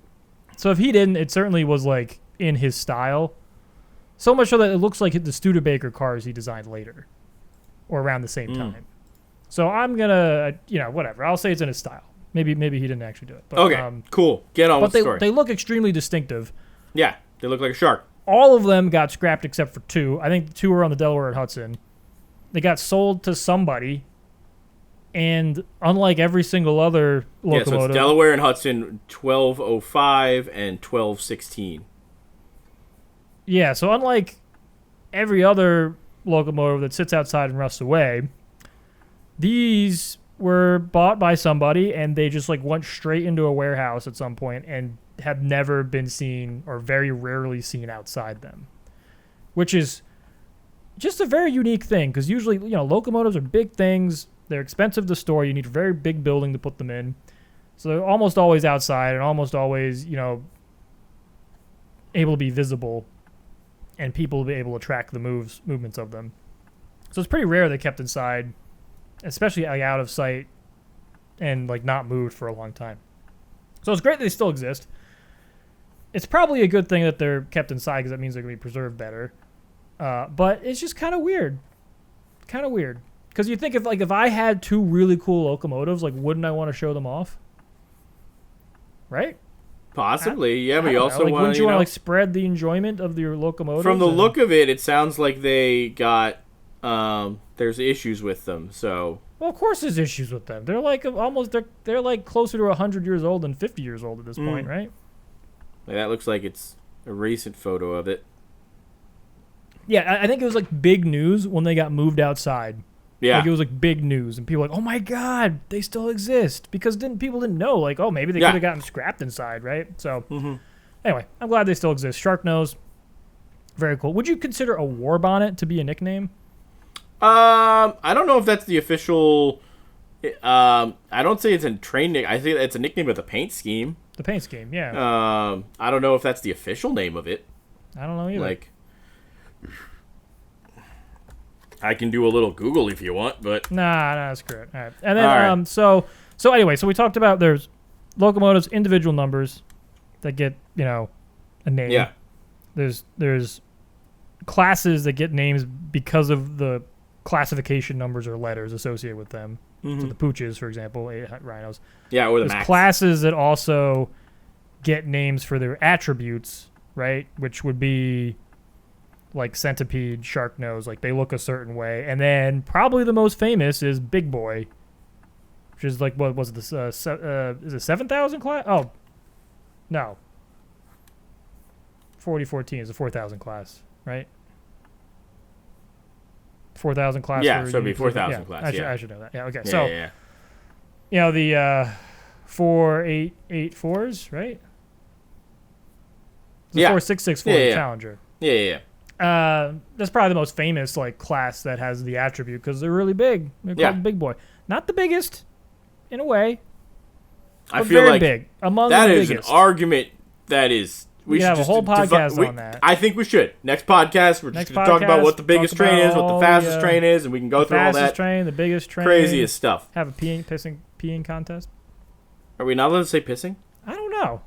[SPEAKER 2] So if he didn't, it certainly was like in his style. So much so that it looks like the Studebaker cars he designed later, or around the same time. So I'm gonna, whatever. I'll say it's in his style. Maybe he didn't actually do it. But,
[SPEAKER 1] Okay. Cool. Get on
[SPEAKER 2] But
[SPEAKER 1] with the story.
[SPEAKER 2] they look extremely distinctive.
[SPEAKER 1] Yeah, they look like a shark.
[SPEAKER 2] All of them got scrapped except for two. I think the two were on the Delaware and Hudson. They got sold to somebody, and unlike every single other
[SPEAKER 1] Yeah, so
[SPEAKER 2] locomotive,
[SPEAKER 1] it's Delaware and Hudson 1205 and 1216.
[SPEAKER 2] yeah. So unlike every other locomotive that sits outside and rusts away, these were bought by somebody, and they just like went straight into a warehouse at some point and have never been seen or very rarely seen outside them, which is just a very unique thing because usually, locomotives are big things. They're expensive to store. You need a very big building to put them in. So they're almost always outside and almost always, able to be visible, and people will be able to track the movements of them. So it's pretty rare they're kept inside, especially like out of sight and like not moved for a long time. So it's great they still exist. It's probably a good thing that they're kept inside because that means they're going to be preserved better. But it's just kind of weird. Kind of weird. Because you think if I had two really cool locomotives, like wouldn't I want to show them off? Right?
[SPEAKER 1] Possibly, yeah, but you also want to,
[SPEAKER 2] wouldn't you want to spread the enjoyment of your locomotives?
[SPEAKER 1] From the look of it sounds like they got there's issues with them. So
[SPEAKER 2] well, of course there's issues with them. They're like they're like closer to 100 years old than 50 years old at this point, right?
[SPEAKER 1] Like, that looks like it's a recent photo of it.
[SPEAKER 2] Yeah, I think it was like big news when they got moved outside.
[SPEAKER 1] Yeah,
[SPEAKER 2] like it was like big news, and people were like, "Oh my God, they still exist!" Because people didn't know, like, oh, maybe they could have gotten scrapped inside, right? So, anyway, I'm glad they still exist. Shark nose, very cool. Would you consider a war bonnet to be a nickname?
[SPEAKER 1] I don't know if that's the official. I don't say it's a train nick. I think it's a nickname of the paint scheme.
[SPEAKER 2] The paint scheme, yeah.
[SPEAKER 1] I don't know if that's the official name of it.
[SPEAKER 2] I don't know either.
[SPEAKER 1] Like, I can do a little Google if you want, but
[SPEAKER 2] nah, that's correct. All right, and then so anyway, so we talked about there's locomotives, individual numbers that get a name.
[SPEAKER 1] Yeah.
[SPEAKER 2] There's classes that get names because of the classification numbers or letters associated with them. So the pooches, for example, 8 rhinos.
[SPEAKER 1] Yeah, or the
[SPEAKER 2] There's
[SPEAKER 1] max.
[SPEAKER 2] classes that also get names for their attributes, right? Which would be like centipede, shark nose, like they look a certain way. And then probably the most famous is Big Boy, which is like, what was it, is it 7,000 class? Oh, no. 4014 is a 4,000 class, right? 4,000 class.
[SPEAKER 1] Yeah, so it'd be 4,000 class.
[SPEAKER 2] I should know that. Yeah, okay.
[SPEAKER 1] Yeah,
[SPEAKER 2] the 4884s, right? The 4664 Challenger.
[SPEAKER 1] Yeah.
[SPEAKER 2] That's probably the most famous class that has the attribute because they're really big. They're called Big Boy. Not the biggest, in a way.
[SPEAKER 1] I feel
[SPEAKER 2] very
[SPEAKER 1] like
[SPEAKER 2] big. Among
[SPEAKER 1] that
[SPEAKER 2] the
[SPEAKER 1] is
[SPEAKER 2] biggest.
[SPEAKER 1] an argument that is.
[SPEAKER 2] We should have a whole podcast on that.
[SPEAKER 1] I think we should. Next podcast, we're just going to talk about what the biggest train is, what the fastest train is, and we can go through all that.
[SPEAKER 2] The fastest train, the biggest train.
[SPEAKER 1] Craziest stuff.
[SPEAKER 2] Have a peeing contest.
[SPEAKER 1] Are we not allowed to say pissing?
[SPEAKER 2] I don't know.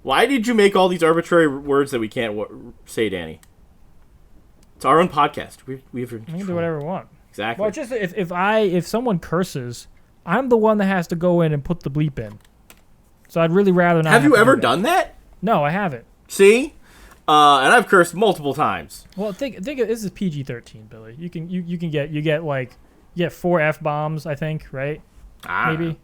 [SPEAKER 1] Why did you make all these arbitrary words that we can't say, Danny? It's our own podcast. We
[SPEAKER 2] can do whatever we want.
[SPEAKER 1] Exactly.
[SPEAKER 2] Well, just if someone curses, I'm the one that has to go in and put the bleep in. So I'd really rather not.
[SPEAKER 1] Have you ever done that?
[SPEAKER 2] No, I haven't.
[SPEAKER 1] See, and I've cursed multiple times.
[SPEAKER 2] Well, think of, this is PG-13, Billy. You can get 4 F-bombs, I think, right? Maybe.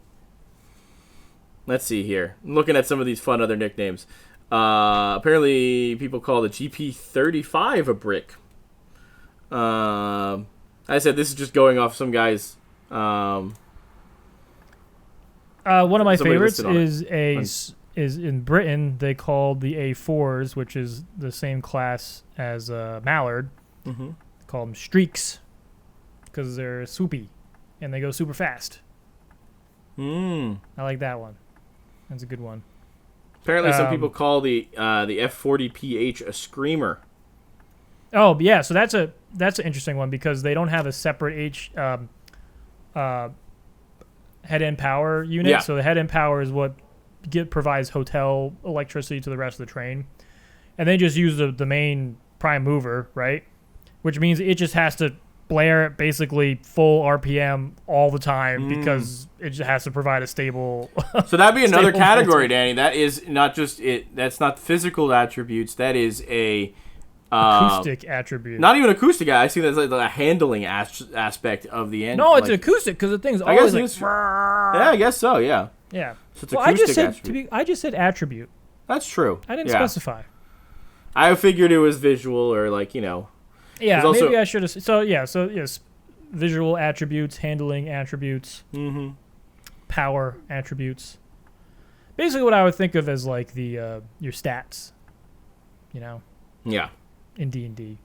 [SPEAKER 1] Let's see here. I'm looking at some of these fun other nicknames. Apparently, people call the GP35 a brick. I said this is just going off some guys.
[SPEAKER 2] One of my favorites is in Britain. They called the A4s, which is the same class as Mallard. Mm-hmm. Call them streaks because they're swoopy and they go super fast. I like that one. That's a good one.
[SPEAKER 1] Apparently, some people call the F40PH a screamer.
[SPEAKER 2] Oh yeah, so that's an interesting one because they don't have a separate head end power unit.
[SPEAKER 1] Yeah.
[SPEAKER 2] So the head end power is what provides hotel electricity to the rest of the train, and they just use the main prime mover, right? Which means it just has to blare at basically full RPM all the time because it just has to provide a stable.
[SPEAKER 1] So that'd be another category, Danny. That is not just it. That's not physical attributes. That is a
[SPEAKER 2] acoustic attribute.
[SPEAKER 1] Not even acoustic. I see that's like a handling aspect of the end.
[SPEAKER 2] No, it's acoustic because the thing's always like.
[SPEAKER 1] Yeah, I guess so. Yeah.
[SPEAKER 2] Yeah.
[SPEAKER 1] So it's acoustic attribute.
[SPEAKER 2] I just said attribute.
[SPEAKER 1] That's true.
[SPEAKER 2] I didn't specify.
[SPEAKER 1] I figured it was visual or
[SPEAKER 2] Yeah, maybe I should have. So yes, visual attributes, handling attributes, power attributes. Basically, what I would think of as like the your stats. You know.
[SPEAKER 1] Yeah.
[SPEAKER 2] In D&D.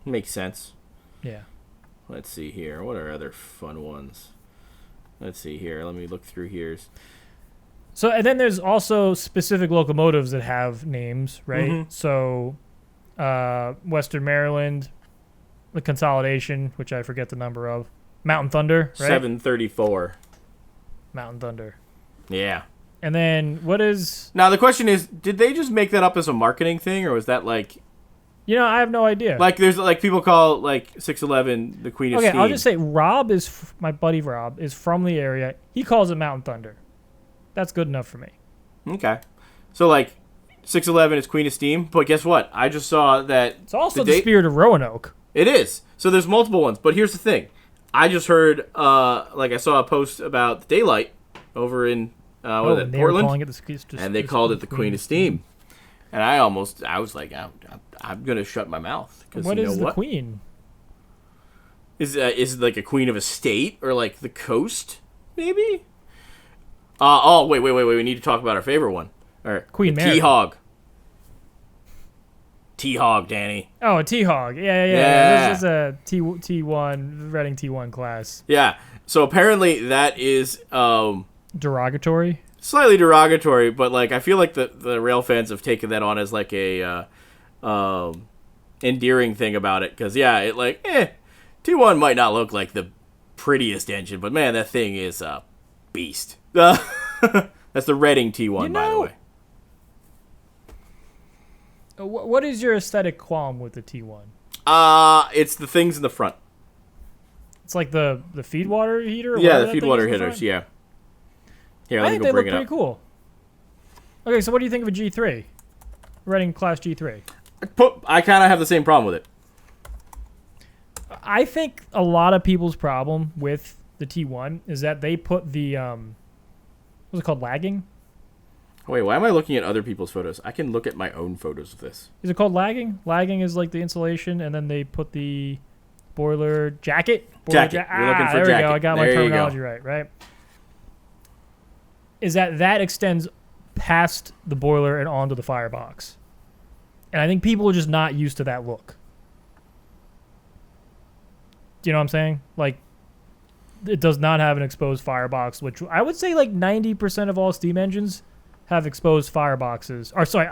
[SPEAKER 1] Makes sense.
[SPEAKER 2] Yeah.
[SPEAKER 1] Let's see here. What are other fun ones? Let's see here. Let me look through here.
[SPEAKER 2] So, and then there's also specific locomotives that have names, right? So, Western Maryland, the Consolidation, which I forget the number of. Mountain Thunder, right?
[SPEAKER 1] 734.
[SPEAKER 2] Mountain Thunder.
[SPEAKER 1] Yeah.
[SPEAKER 2] And then what is...
[SPEAKER 1] Now, the question is, did they just make that up as a marketing thing, or was that like...
[SPEAKER 2] You know, I have no idea.
[SPEAKER 1] Like, there's like people call like 611 the Queen of Steam.
[SPEAKER 2] Okay, I'll just say Rob is my buddy. Rob is from the area. He calls it Mountain Thunder. That's good enough for me.
[SPEAKER 1] Okay, so like 611 is Queen of Steam, but guess what? I just saw that
[SPEAKER 2] it's also the Spirit of Roanoke.
[SPEAKER 1] It is. So there's multiple ones, but here's the thing. I just heard like I saw a post about Daylight over in Portland, and they called it the Queen of Steam. And I was like, I'm going to shut my mouth.
[SPEAKER 2] What is the queen?
[SPEAKER 1] Is it like a queen of a state or like the coast, maybe? Wait. We need to talk about our favorite one. All right.
[SPEAKER 2] Queen Mary.
[SPEAKER 1] T-Hog. T-Hog, Danny.
[SPEAKER 2] Oh, a T-Hog. Yeah. This is a T1, Reading T1 class.
[SPEAKER 1] Yeah. So apparently that is...
[SPEAKER 2] derogatory?
[SPEAKER 1] Slightly derogatory, but like I feel like the rail fans have taken that on as like a endearing thing about it, because it like T1 might not look like the prettiest engine, but man, that thing is a beast. That's the Reading T1, by the way.
[SPEAKER 2] What is your aesthetic qualm with the T1?
[SPEAKER 1] It's the things in the front.
[SPEAKER 2] It's like the feed water heater.
[SPEAKER 1] Yeah, the feed water heaters. Yeah. Here,
[SPEAKER 2] I think they look pretty cool. Okay, so what do you think of a G3? Reading Class G3.
[SPEAKER 1] I kind of have the same problem with it.
[SPEAKER 2] I think a lot of people's problem with the T1 is that they put the, what's it called, lagging?
[SPEAKER 1] Wait, why am I looking at other people's photos? I can look at my own photos of this.
[SPEAKER 2] Is it called lagging? Lagging is like the insulation, and then they put the boiler jacket?
[SPEAKER 1] You're looking for
[SPEAKER 2] there
[SPEAKER 1] jacket.
[SPEAKER 2] We go. I got my terminology right? Is that extends past the boiler and onto the firebox. And I think people are just not used to that look. Do you know what I'm saying? Like, it does not have an exposed firebox, which I would say like 90% of all steam engines have exposed fireboxes. Or, sorry,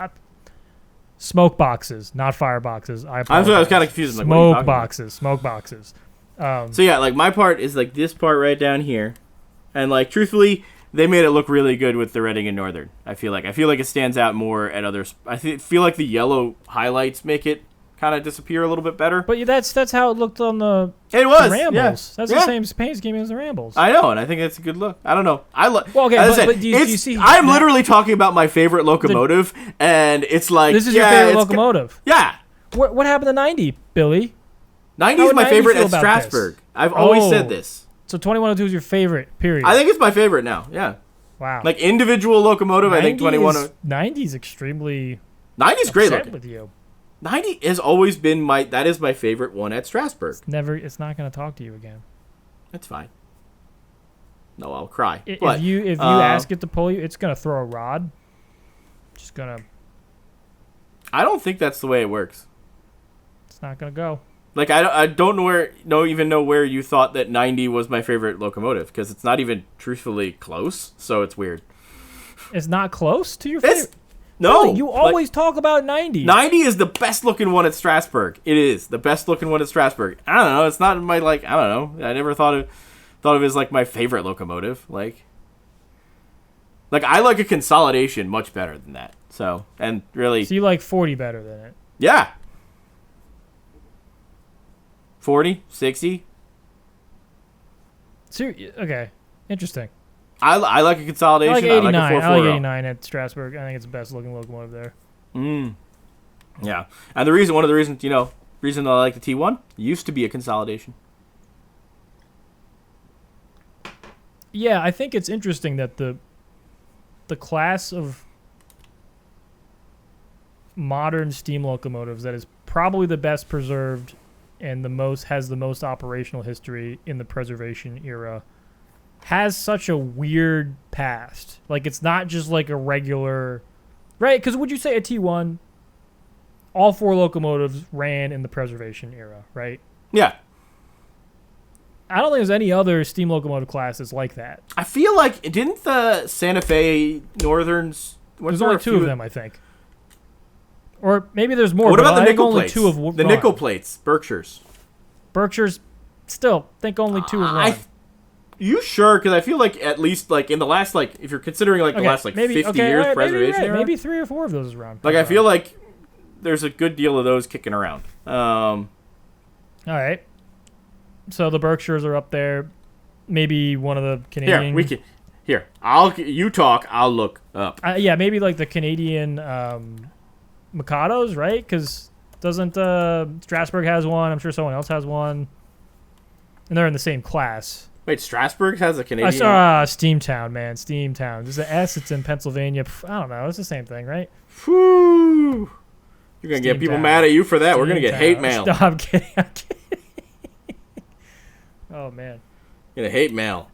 [SPEAKER 2] smoke boxes, not fireboxes. I
[SPEAKER 1] was kind of confused.
[SPEAKER 2] Smoke boxes.
[SPEAKER 1] So, yeah, like my part is like this part right down here. And, like, truthfully... They made it look really good with the Reading and Northern. I feel like it stands out more at others. Feel like the yellow highlights make it kind of disappear a little bit better.
[SPEAKER 2] But that's how it looked on the
[SPEAKER 1] Yeah.
[SPEAKER 2] Rambles. That's the same paint scheme as the Rambles.
[SPEAKER 1] I know, and I think it's a good look. I don't know.
[SPEAKER 2] But do you see?
[SPEAKER 1] I'm literally talking about my favorite locomotive, and it's like
[SPEAKER 2] this is your favorite locomotive.
[SPEAKER 1] Yeah.
[SPEAKER 2] What happened to 90, Billy?
[SPEAKER 1] 90 is my favorite at Strasbourg. I've always said this.
[SPEAKER 2] So 2102 is your favorite, period.
[SPEAKER 1] I think it's my favorite now, yeah.
[SPEAKER 2] Wow.
[SPEAKER 1] Like individual locomotive, I think 2102.
[SPEAKER 2] 90 is extremely
[SPEAKER 1] 90 is great looking.
[SPEAKER 2] With you.
[SPEAKER 1] 90 has always been my favorite one at Strasbourg.
[SPEAKER 2] It's not going to talk to you again.
[SPEAKER 1] That's fine. No, I'll cry.
[SPEAKER 2] If you ask it to pull you, it's going to throw a rod. Just going to...
[SPEAKER 1] I don't think that's the way it works.
[SPEAKER 2] It's not going to go.
[SPEAKER 1] Like, I don't even know where you thought that 90 was my favorite locomotive, because it's not even truthfully close, so it's weird.
[SPEAKER 2] It's not close to your favorite?
[SPEAKER 1] No.
[SPEAKER 2] Really? You always talk about 90.
[SPEAKER 1] 90 is the best looking one at Strasbourg. It is the best looking one at Strasbourg. I don't know. It's not my, like, I don't know. I never thought of it as, like, my favorite locomotive. Like, I like a Consolidation much better than that. So, and really...
[SPEAKER 2] So you like 40 better than it?
[SPEAKER 1] Yeah. 40, 60.
[SPEAKER 2] Okay, interesting.
[SPEAKER 1] I like a Consolidation.
[SPEAKER 2] I like 89.
[SPEAKER 1] I like
[SPEAKER 2] 89 at Strasbourg. I think it's the best looking locomotive there.
[SPEAKER 1] Yeah, and one of the reasons I like the T1 used to be a Consolidation.
[SPEAKER 2] Yeah, I think it's interesting that the class of modern steam locomotives that is probably the best preserved and has the most operational history in the preservation era, has such a weird past. Like, it's not just like a regular, right? Because would you say a T1, all 4 locomotives ran in the preservation era, right?
[SPEAKER 1] Yeah.
[SPEAKER 2] I don't think there's any other steam locomotive classes like that.
[SPEAKER 1] I feel like, didn't the Santa Fe Northerns...
[SPEAKER 2] There's only 2 of them, I think. Or maybe there's more.
[SPEAKER 1] What about the nickel
[SPEAKER 2] only
[SPEAKER 1] plates?
[SPEAKER 2] 2 of
[SPEAKER 1] the nickel plates, Berkshires.
[SPEAKER 2] Still, think only 2 of run.
[SPEAKER 1] You sure? Because I feel like at least like in the last like if you're considering like the last like 50 years preservation era,
[SPEAKER 2] maybe 3 or 4 of those is around.
[SPEAKER 1] Like I feel like there's a good deal of those kicking around.
[SPEAKER 2] All right. So the Berkshires are up there. Maybe one of the Canadian.
[SPEAKER 1] You talk. I'll look up.
[SPEAKER 2] Yeah, maybe like the Canadian Mikados, right? Because doesn't Strasbourg has one? I'm sure someone else has one, and they're in the same class.
[SPEAKER 1] Wait, Strasbourg has a Canadian.
[SPEAKER 2] Steamtown, man, Steamtown. There's an S. It's in Pennsylvania. I don't know. It's the same thing, right?
[SPEAKER 1] Whew. You're gonna get people mad at you for that. We're gonna get hate mail.
[SPEAKER 2] Stop, I'm kidding. I'm kidding. Oh man.
[SPEAKER 1] You're gonna hate mail.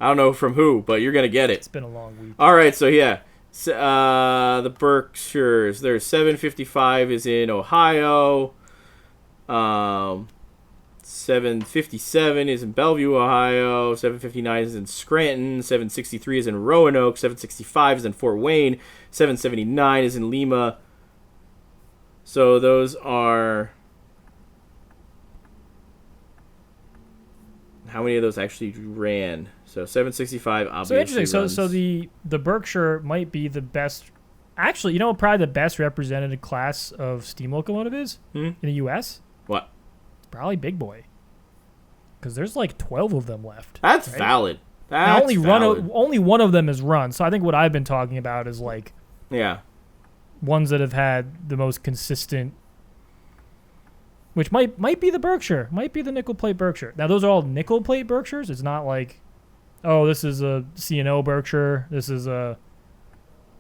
[SPEAKER 1] I don't know from who, but you're gonna get it.
[SPEAKER 2] It's been a long week.
[SPEAKER 1] All right, so yeah, the Berkshires. There's 755 is in Ohio. 757 is in Bellevue, Ohio. 759 is in Scranton. 763 is in Roanoke. 765 is in Fort Wayne. 779 is in Lima. So those are... How many of those actually ran? So 765 obviously.
[SPEAKER 2] So interesting. So the Berkshire might be the best. Actually, you know what probably the best represented class of steam locomotive is in the U.S.?
[SPEAKER 1] What?
[SPEAKER 2] It's probably Big Boy. Because there's like 12 of them left.
[SPEAKER 1] That's
[SPEAKER 2] right?
[SPEAKER 1] valid.
[SPEAKER 2] Only one of them is run. So I think what I've been talking about is like ones that have had the most consistent. Which might be the Berkshire. Might be the nickel plate Berkshire. Now, those are all nickel plate Berkshires. It's not like, oh, this is a C&O Berkshire. This is a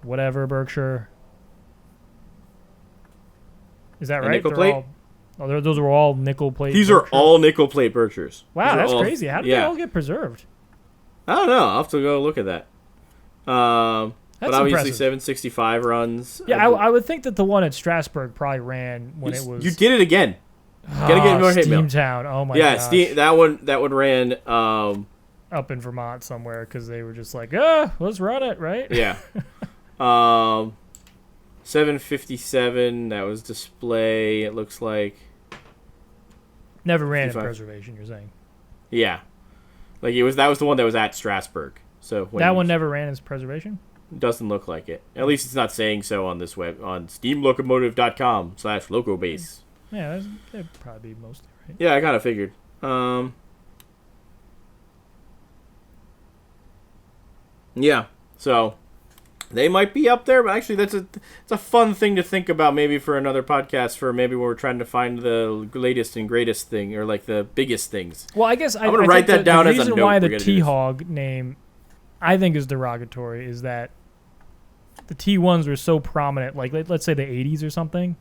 [SPEAKER 2] whatever Berkshire. Is that right?
[SPEAKER 1] Nickel plate?
[SPEAKER 2] Those are all nickel plate
[SPEAKER 1] These
[SPEAKER 2] Berkshire?
[SPEAKER 1] are all nickel plate Berkshires.
[SPEAKER 2] Wow, that's crazy. How did they all get preserved?
[SPEAKER 1] I don't know. I'll have to go look at that. But obviously
[SPEAKER 2] impressive.
[SPEAKER 1] 765 runs.
[SPEAKER 2] Yeah, I would think that the one at Strasbourg probably ran when it was...
[SPEAKER 1] You did it again. Gotta get more hate mail.
[SPEAKER 2] Steamtown. Oh my gosh.
[SPEAKER 1] Yeah, that one ran
[SPEAKER 2] up in Vermont somewhere because they were just like, let's run it, right?
[SPEAKER 1] Yeah. 757, that was display, it looks like.
[SPEAKER 2] Never ran in preservation, you're saying?
[SPEAKER 1] Yeah. Like that was the one that was at Strasbourg. So
[SPEAKER 2] that one never ran as preservation?
[SPEAKER 1] Doesn't look like it. At least it's not saying so on this web on steamlocomotive.com/locobase.
[SPEAKER 2] Yeah, that'd probably be mostly right.
[SPEAKER 1] Yeah, I kind of figured. Yeah, so they might be up there, but actually it's a fun thing to think about maybe for another podcast for maybe when we're trying to find the latest and greatest thing or like the biggest things.
[SPEAKER 2] Well, I guess
[SPEAKER 1] I'm going to write that down as a note.
[SPEAKER 2] The reason why the T-Hog name I think is derogatory is that the T1s were so prominent, like let's say the 80s or something,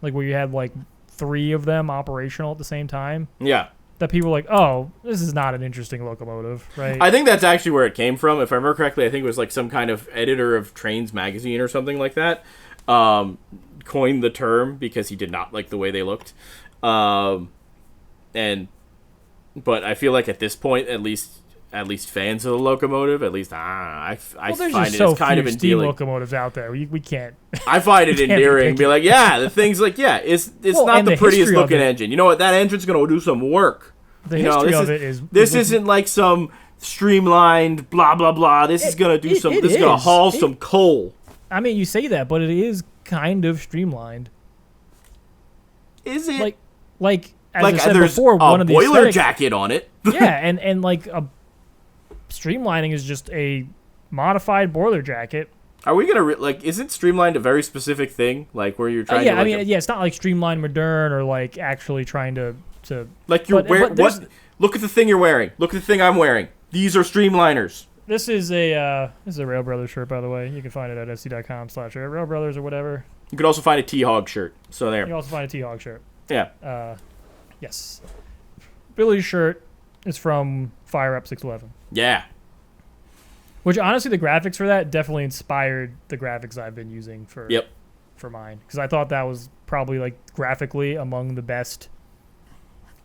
[SPEAKER 2] like where you had like 3 of them operational at the same time.
[SPEAKER 1] Yeah.
[SPEAKER 2] That people were like, oh, this is not an interesting locomotive, right?
[SPEAKER 1] I think that's actually where it came from. If I remember correctly, I think it was like some kind of editor of Trains magazine or something like that coined the term because he did not like the way they looked. But I feel like at this point, at least fans of the locomotive, at least I find it as kind of
[SPEAKER 2] steam
[SPEAKER 1] endearing.
[SPEAKER 2] Locomotives out there. We can't.
[SPEAKER 1] I find it endearing. Be like, yeah, the thing's like, yeah, it's not the prettiest looking engine. You know what? That engine's gonna do some work.
[SPEAKER 2] The history of it is
[SPEAKER 1] this isn't like some streamlined blah blah blah. This is gonna do some. This is gonna haul some coal.
[SPEAKER 2] I mean, you say that, but it is kind of streamlined.
[SPEAKER 1] Is it
[SPEAKER 2] like as I said
[SPEAKER 1] there's
[SPEAKER 2] before, one of the
[SPEAKER 1] boiler jacket on it?
[SPEAKER 2] Yeah, and like a streamlining is just a modified boiler jacket.
[SPEAKER 1] Are we gonna isn't streamlined a very specific thing? Like where you're trying to
[SPEAKER 2] it's not like streamlined modern or like actually trying to
[SPEAKER 1] like you're wearing what? Look at the thing you're wearing. Look at the thing I'm wearing. These are streamliners.
[SPEAKER 2] This is a Railbrothers shirt, by the way. You can find it at sc.com/Railbrothers or whatever.
[SPEAKER 1] You could also find a T-Hog shirt. So there.
[SPEAKER 2] You can also find a T-Hog shirt.
[SPEAKER 1] Yeah.
[SPEAKER 2] Yes. Billy's shirt is from Fire Up 611.
[SPEAKER 1] Yeah.
[SPEAKER 2] Which, honestly, the graphics for that definitely inspired the graphics I've been using for mine. Because I thought that was probably, like, graphically among the best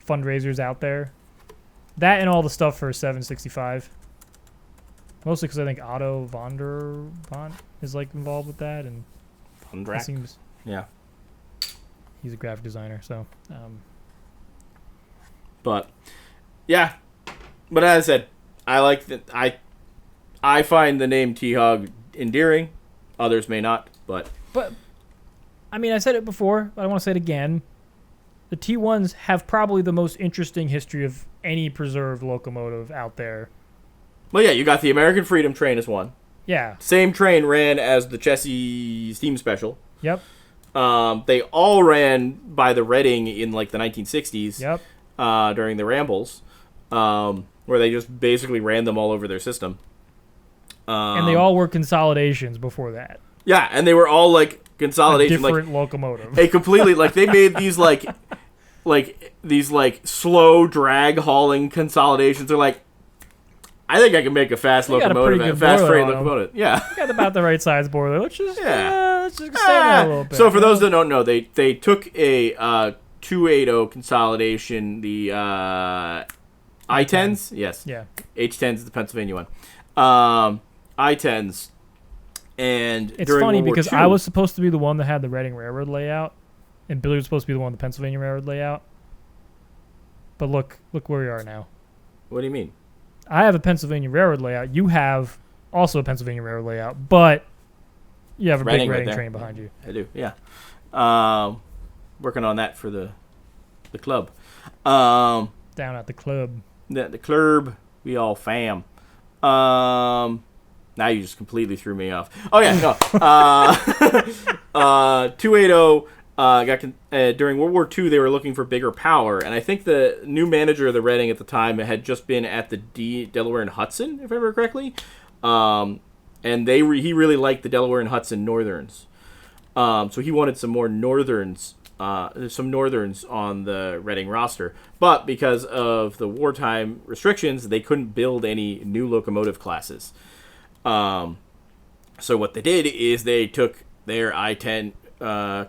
[SPEAKER 2] fundraisers out there. That and all the stuff for 765. Mostly because I think Otto von is, like, involved with that. And
[SPEAKER 1] Vondrak?
[SPEAKER 2] seems...
[SPEAKER 1] Yeah.
[SPEAKER 2] He's a graphic designer, so...
[SPEAKER 1] But, yeah. But as I said, I like that. I find the name T-Hog endearing. Others may not, but
[SPEAKER 2] I mean, I said it before, but I want to say it again. The T1s have probably the most interesting history of any preserved locomotive out there.
[SPEAKER 1] Well, yeah, you got the American Freedom Train as one.
[SPEAKER 2] Yeah.
[SPEAKER 1] Same train ran as the Chessie Steam Special.
[SPEAKER 2] Yep.
[SPEAKER 1] They all ran by the Reading in like the 1960s.
[SPEAKER 2] Yep.
[SPEAKER 1] During the Rambles, where they just basically ran them all over their system.
[SPEAKER 2] And they all were consolidations before that.
[SPEAKER 1] Yeah, and they were all like consolidation,
[SPEAKER 2] different locomotive.
[SPEAKER 1] A completely like they made these these slow drag hauling consolidations. They're like, I think I can make a fast locomotive, a fast freight locomotive. Yeah,
[SPEAKER 2] got about the right size boiler. Let's just stay there a little bit.
[SPEAKER 1] So for those that don't know, they took a 280 consolidation, the I-10s, yes,
[SPEAKER 2] yeah,
[SPEAKER 1] H-10s is the Pennsylvania one, I-10s, and
[SPEAKER 2] it's
[SPEAKER 1] during
[SPEAKER 2] funny
[SPEAKER 1] World War
[SPEAKER 2] because
[SPEAKER 1] II,
[SPEAKER 2] I was supposed to be the one that had the Reading Railroad layout, and Billy was supposed to be the one with the Pennsylvania Railroad layout. But look where we are now.
[SPEAKER 1] What do you mean?
[SPEAKER 2] I have a Pennsylvania Railroad layout. You have also a Pennsylvania Railroad layout, but you have a big Reading train behind you.
[SPEAKER 1] I do, yeah. Working on that for the club.
[SPEAKER 2] Down at the club.
[SPEAKER 1] The club, we all fam. Now you just completely threw me off. Oh yeah, no. 280 during World War II. They were looking for bigger power, and I think the new manager of the Reading at the time had just been at the Delaware and Hudson, if I remember correctly. And he really liked the Delaware and Hudson Northerns. So he wanted some more Northerns. Some Northerns on the Reading roster, but because of the wartime restrictions, they couldn't build any new locomotive classes. So what they did is they took their I-10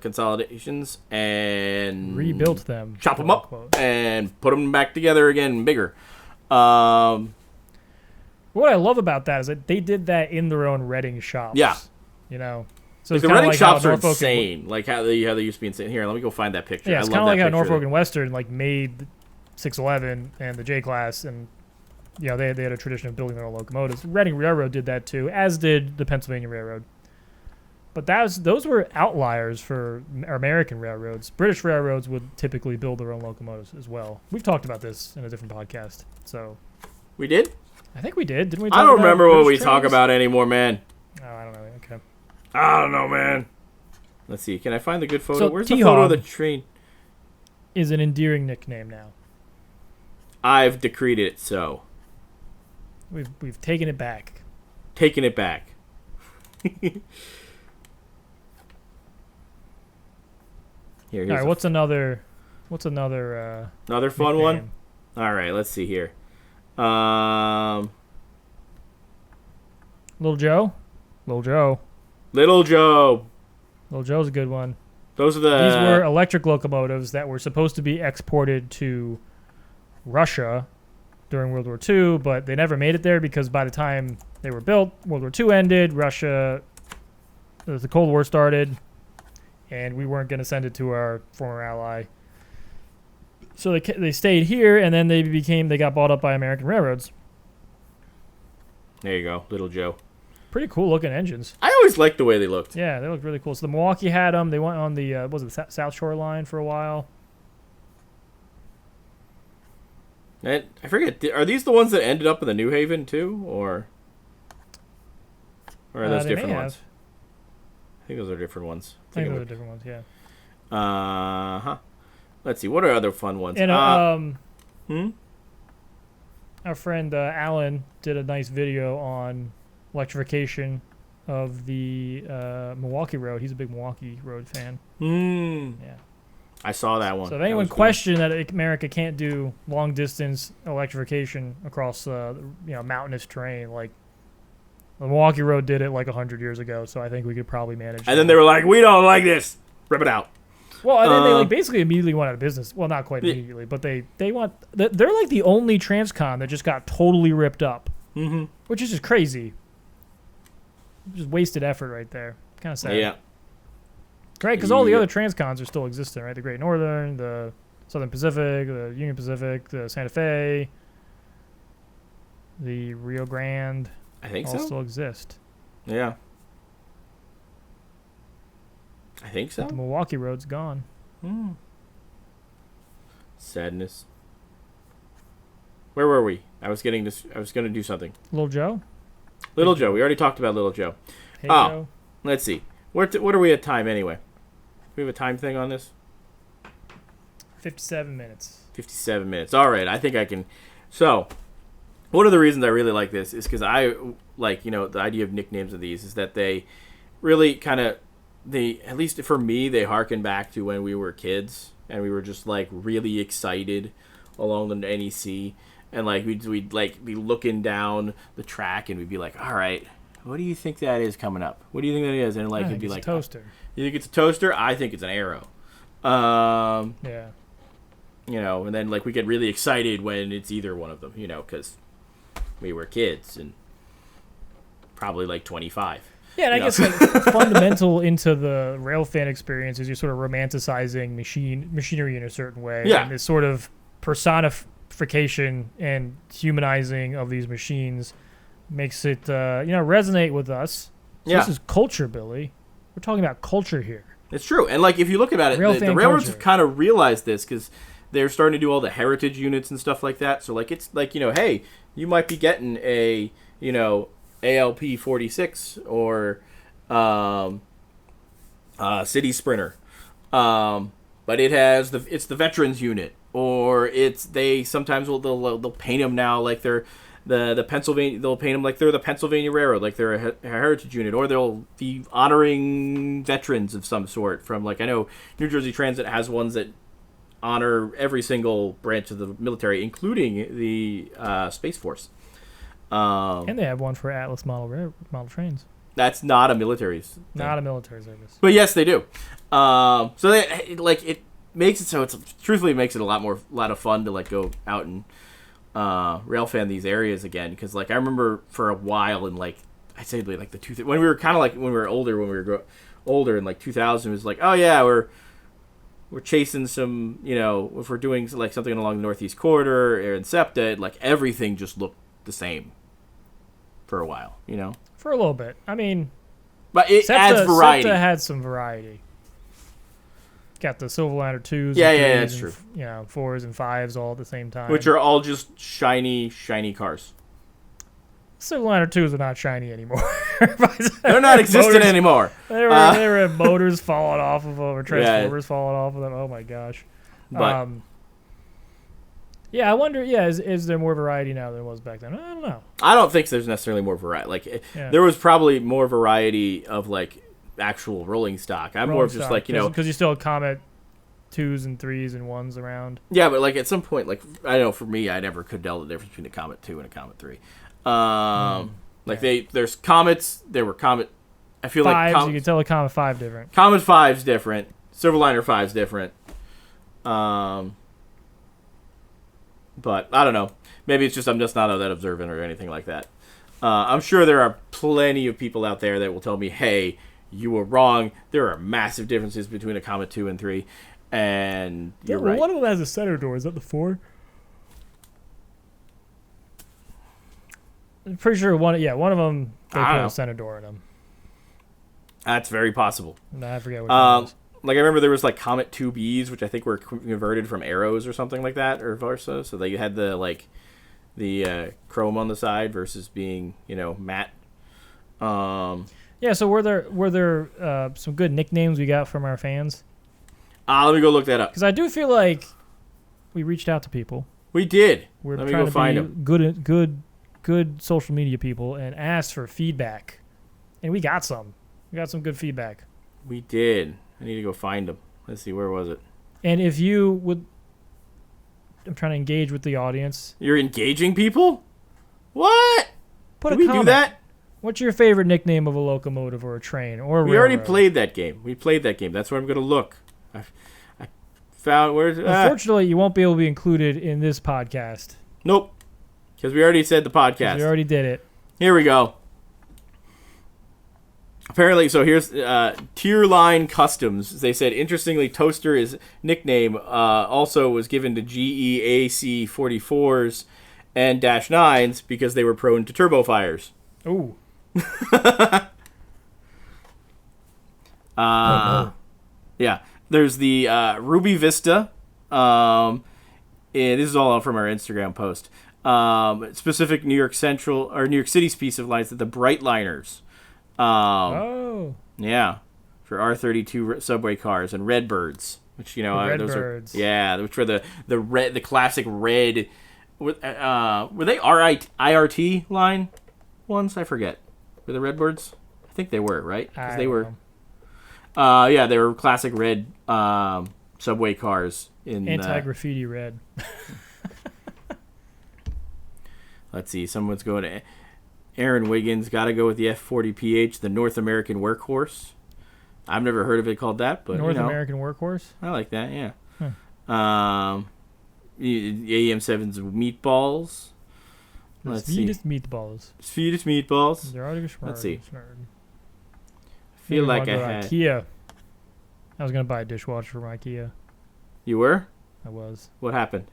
[SPEAKER 1] consolidations and
[SPEAKER 2] rebuilt them,
[SPEAKER 1] chop them up, and put them back together again, bigger. What
[SPEAKER 2] I love about that is that they did that in their own Reading shops.
[SPEAKER 1] Yeah,
[SPEAKER 2] you know. So
[SPEAKER 1] like the Reading shops are insane. Like how they used to be insane. Here, let me go find that picture.
[SPEAKER 2] Yeah, it's kind of like how Norfolk and Western made 611 and the J class, and they had a tradition of building their own locomotives. Reading Railroad did that too, as did the Pennsylvania Railroad. But those were outliers for American railroads. British railroads would typically build their own locomotives as well. We've talked about this in a different podcast. So
[SPEAKER 1] we did?
[SPEAKER 2] I think we did. Didn't we?
[SPEAKER 1] I don't remember what we talk about anymore, man.
[SPEAKER 2] Oh, I don't know. Okay.
[SPEAKER 1] I don't know, man. Let's see. Can I find the good photo?
[SPEAKER 2] So
[SPEAKER 1] where's the photo of the train?
[SPEAKER 2] Is an endearing nickname now.
[SPEAKER 1] I've decreed it so.
[SPEAKER 2] We've taken it back.
[SPEAKER 1] Taken it back. All
[SPEAKER 2] right. What's another
[SPEAKER 1] another fun one? All right. Let's see here.
[SPEAKER 2] Little Joe.
[SPEAKER 1] Little Joe.
[SPEAKER 2] Little Joe's a good one.
[SPEAKER 1] These
[SPEAKER 2] were electric locomotives that were supposed to be exported to Russia during World War II, but they never made it there because by the time they were built, World War II ended, the Cold War started, and we weren't going to send it to our former ally. So they stayed here, and then they got bought up by American railroads.
[SPEAKER 1] There you go, Little Joe.
[SPEAKER 2] Pretty cool looking engines.
[SPEAKER 1] I always liked the way they looked.
[SPEAKER 2] Yeah, they looked really cool. So the Milwaukee had them. They went on the South Shore line for a while.
[SPEAKER 1] And I forget, are these the ones that ended up in the New Haven too, or are those different ones? I think those are different ones.
[SPEAKER 2] I think those are different ones. Yeah.
[SPEAKER 1] Let's see. What are other fun ones?
[SPEAKER 2] And our friend Alan did a nice video on electrification of the Milwaukee Road. He's a big Milwaukee Road fan.
[SPEAKER 1] Yeah. I saw that one.
[SPEAKER 2] So if anyone questioned that America can't do long distance electrification across mountainous terrain, like the Milwaukee Road did it like 100 years ago, so I think we could probably manage.
[SPEAKER 1] And then they were like, "We don't like this. Rip it out."
[SPEAKER 2] Well, and then they like basically immediately went out of business. Well, not quite immediately, but they want. They're like the only transcon that just got totally ripped up, which is just crazy. Just wasted effort right there. Kind of sad.
[SPEAKER 1] Yeah.
[SPEAKER 2] Right, because all the other transcons are still existing, right? The Great Northern, the Southern Pacific, the Union Pacific, the Santa Fe, the Rio Grande.
[SPEAKER 1] I think
[SPEAKER 2] all
[SPEAKER 1] so.
[SPEAKER 2] Still exist.
[SPEAKER 1] Yeah. I think so.
[SPEAKER 2] But the Milwaukee Road's gone.
[SPEAKER 1] Sadness. Where were we? I was going to do something.
[SPEAKER 2] Little Joe?
[SPEAKER 1] Little Joe. We already talked about Little Joe.
[SPEAKER 2] Hey, Joe.
[SPEAKER 1] Let's see. What are we at time anyway? We have a time thing on this?
[SPEAKER 2] 57 minutes.
[SPEAKER 1] 57 minutes. All right. I think I can. So, one of the reasons I really like this is because I like, the idea of nicknames of these is that they really kind of, at least for me, they harken back to when we were kids and we were just like really excited along the NEC. And like we'd like be looking down the track and we'd be like, all right, what do you think that is coming up? What do you think that is? And like it'd be like
[SPEAKER 2] a toaster.
[SPEAKER 1] You think it's a toaster? I think it's an arrow.
[SPEAKER 2] Yeah.
[SPEAKER 1] And then like we get really excited when it's either one of them, because we were kids and probably like 25.
[SPEAKER 2] Yeah, and I guess like fundamental into the railfan experience is you're sort of romanticizing machinery in a certain way.
[SPEAKER 1] Yeah.
[SPEAKER 2] And this sort of personification and humanizing of these machines makes it resonate with us. So This is culture, Billy. We're talking about culture here.
[SPEAKER 1] It's true. And like if you look about it, the railroads have kind of realized this because they're starting to do all the heritage units and stuff like that. So like it's like, hey, you might be getting a, ALP 46 or City Sprinter. But it's the veterans unit, or they sometimes they'll paint them now like they're the Pennsylvania. They'll paint them like they're the Pennsylvania Railroad, like they're a heritage unit, or they'll be honoring veterans of some sort. From like I know New Jersey Transit has ones that honor every single branch of the military, including the Space Force.
[SPEAKER 2] And they have one for Atlas model trains.
[SPEAKER 1] That's not a military thing.
[SPEAKER 2] Not a military service.
[SPEAKER 1] But yes, they do. So they it makes it so it truthfully makes it a lot of fun to like go out and railfan these areas again, because like I remember for a while in like I'd say like when we were kind of like when we were older in like 2000, it was like, oh yeah, we're chasing some, if we're doing like something along the Northeast Corridor or in SEPTA, like everything just looked the same for a while,
[SPEAKER 2] For a little bit. I mean,
[SPEAKER 1] but it adds variety.
[SPEAKER 2] SEPTA had some variety. Got the Silverliner 2s.
[SPEAKER 1] Yeah, that's true.
[SPEAKER 2] 4s and 5s all at the same time.
[SPEAKER 1] Which are all just shiny cars.
[SPEAKER 2] Silverliner 2s are not shiny anymore.
[SPEAKER 1] They're not existent anymore.
[SPEAKER 2] They were motors falling off of them or transformers falling off of them. Oh my gosh.
[SPEAKER 1] But,
[SPEAKER 2] yeah, I wonder, is there more variety now than there was back then? I don't know.
[SPEAKER 1] I don't think there's necessarily more variety. Like, there was probably more variety of, like, actual rolling stock. I'm more of just, like,
[SPEAKER 2] Because you still have Comet 2s and 3s and 1s around.
[SPEAKER 1] Yeah, but, like, at some point, like, I know for me, I never could tell the difference between a Comet 2 and a Comet 3. There's Comets, there were Comet, I feel
[SPEAKER 2] Fives,
[SPEAKER 1] like...
[SPEAKER 2] you can tell a Comet 5 different.
[SPEAKER 1] Comet 5's different. Silverliner 5's different. But I don't know. Maybe it's just I'm just not that observant or anything like that. I'm sure there are plenty of people out there that will tell me, hey, you were wrong. There are massive differences between a Comet 2 and 3. And you're right.
[SPEAKER 2] One of them has a center door. Is that the 4? I'm pretty sure one of them, they put a center door in them.
[SPEAKER 1] That's very possible.
[SPEAKER 2] No, I forget what it was.
[SPEAKER 1] Like I remember there was like Comet 2Bs, which I think were converted from arrows or something like that, or versa. So they had the chrome on the side versus being matte.
[SPEAKER 2] Yeah. So were there some good nicknames we got from our fans?
[SPEAKER 1] Let me go look that up.
[SPEAKER 2] Because I do feel like we reached out to people.
[SPEAKER 1] We did.
[SPEAKER 2] We're
[SPEAKER 1] Let me
[SPEAKER 2] trying
[SPEAKER 1] go
[SPEAKER 2] to
[SPEAKER 1] find
[SPEAKER 2] be
[SPEAKER 1] them.
[SPEAKER 2] good social media people and asked for feedback, and we got some. We got some good feedback.
[SPEAKER 1] We did. I need to go find them. Let's see, where was it?
[SPEAKER 2] And if you would, I'm trying to engage with the audience.
[SPEAKER 1] You're engaging people? What?
[SPEAKER 2] Put
[SPEAKER 1] Did
[SPEAKER 2] a
[SPEAKER 1] we
[SPEAKER 2] comment.
[SPEAKER 1] do that?
[SPEAKER 2] What's your favorite nickname of a locomotive or a train or a
[SPEAKER 1] We already
[SPEAKER 2] railroad?
[SPEAKER 1] played that game. We played that game. That's where I'm going to look. I found where's
[SPEAKER 2] Unfortunately, you won't be able to be included in this podcast.
[SPEAKER 1] Nope. Because we already said the podcast.
[SPEAKER 2] We already did it.
[SPEAKER 1] Here we go. Apparently, so here's Tier Line Customs. They said, interestingly, Toaster is nickname also was given to GEAC 44s and Dash 9s because they were prone to turbo fires.
[SPEAKER 2] Ooh.
[SPEAKER 1] Yeah. There's the Ruby Vista. And this is all from our Instagram post. Specific New York Central or New York City's piece of lines that the Brightliners. Yeah, for R32 subway cars and Redbirds, which those are which were the classic red. Were they IRT line ones? I forget. Were the Redbirds? I think they were, right? Because they were. Yeah, they were classic red subway cars in
[SPEAKER 2] anti-graffiti red.
[SPEAKER 1] Let's see. Someone's going to. Aaron Wiggins, got to go with the F40PH, the North American Workhorse. I've never heard of it called that, but
[SPEAKER 2] American Workhorse.
[SPEAKER 1] I like that. Yeah. AM7's Meatballs. Let's see.
[SPEAKER 2] Meatballs.
[SPEAKER 1] Sweetest Meatballs. Let's see. I feel like I had.
[SPEAKER 2] IKEA. I was gonna buy a dishwasher from IKEA.
[SPEAKER 1] You were?
[SPEAKER 2] I was.
[SPEAKER 1] What happened?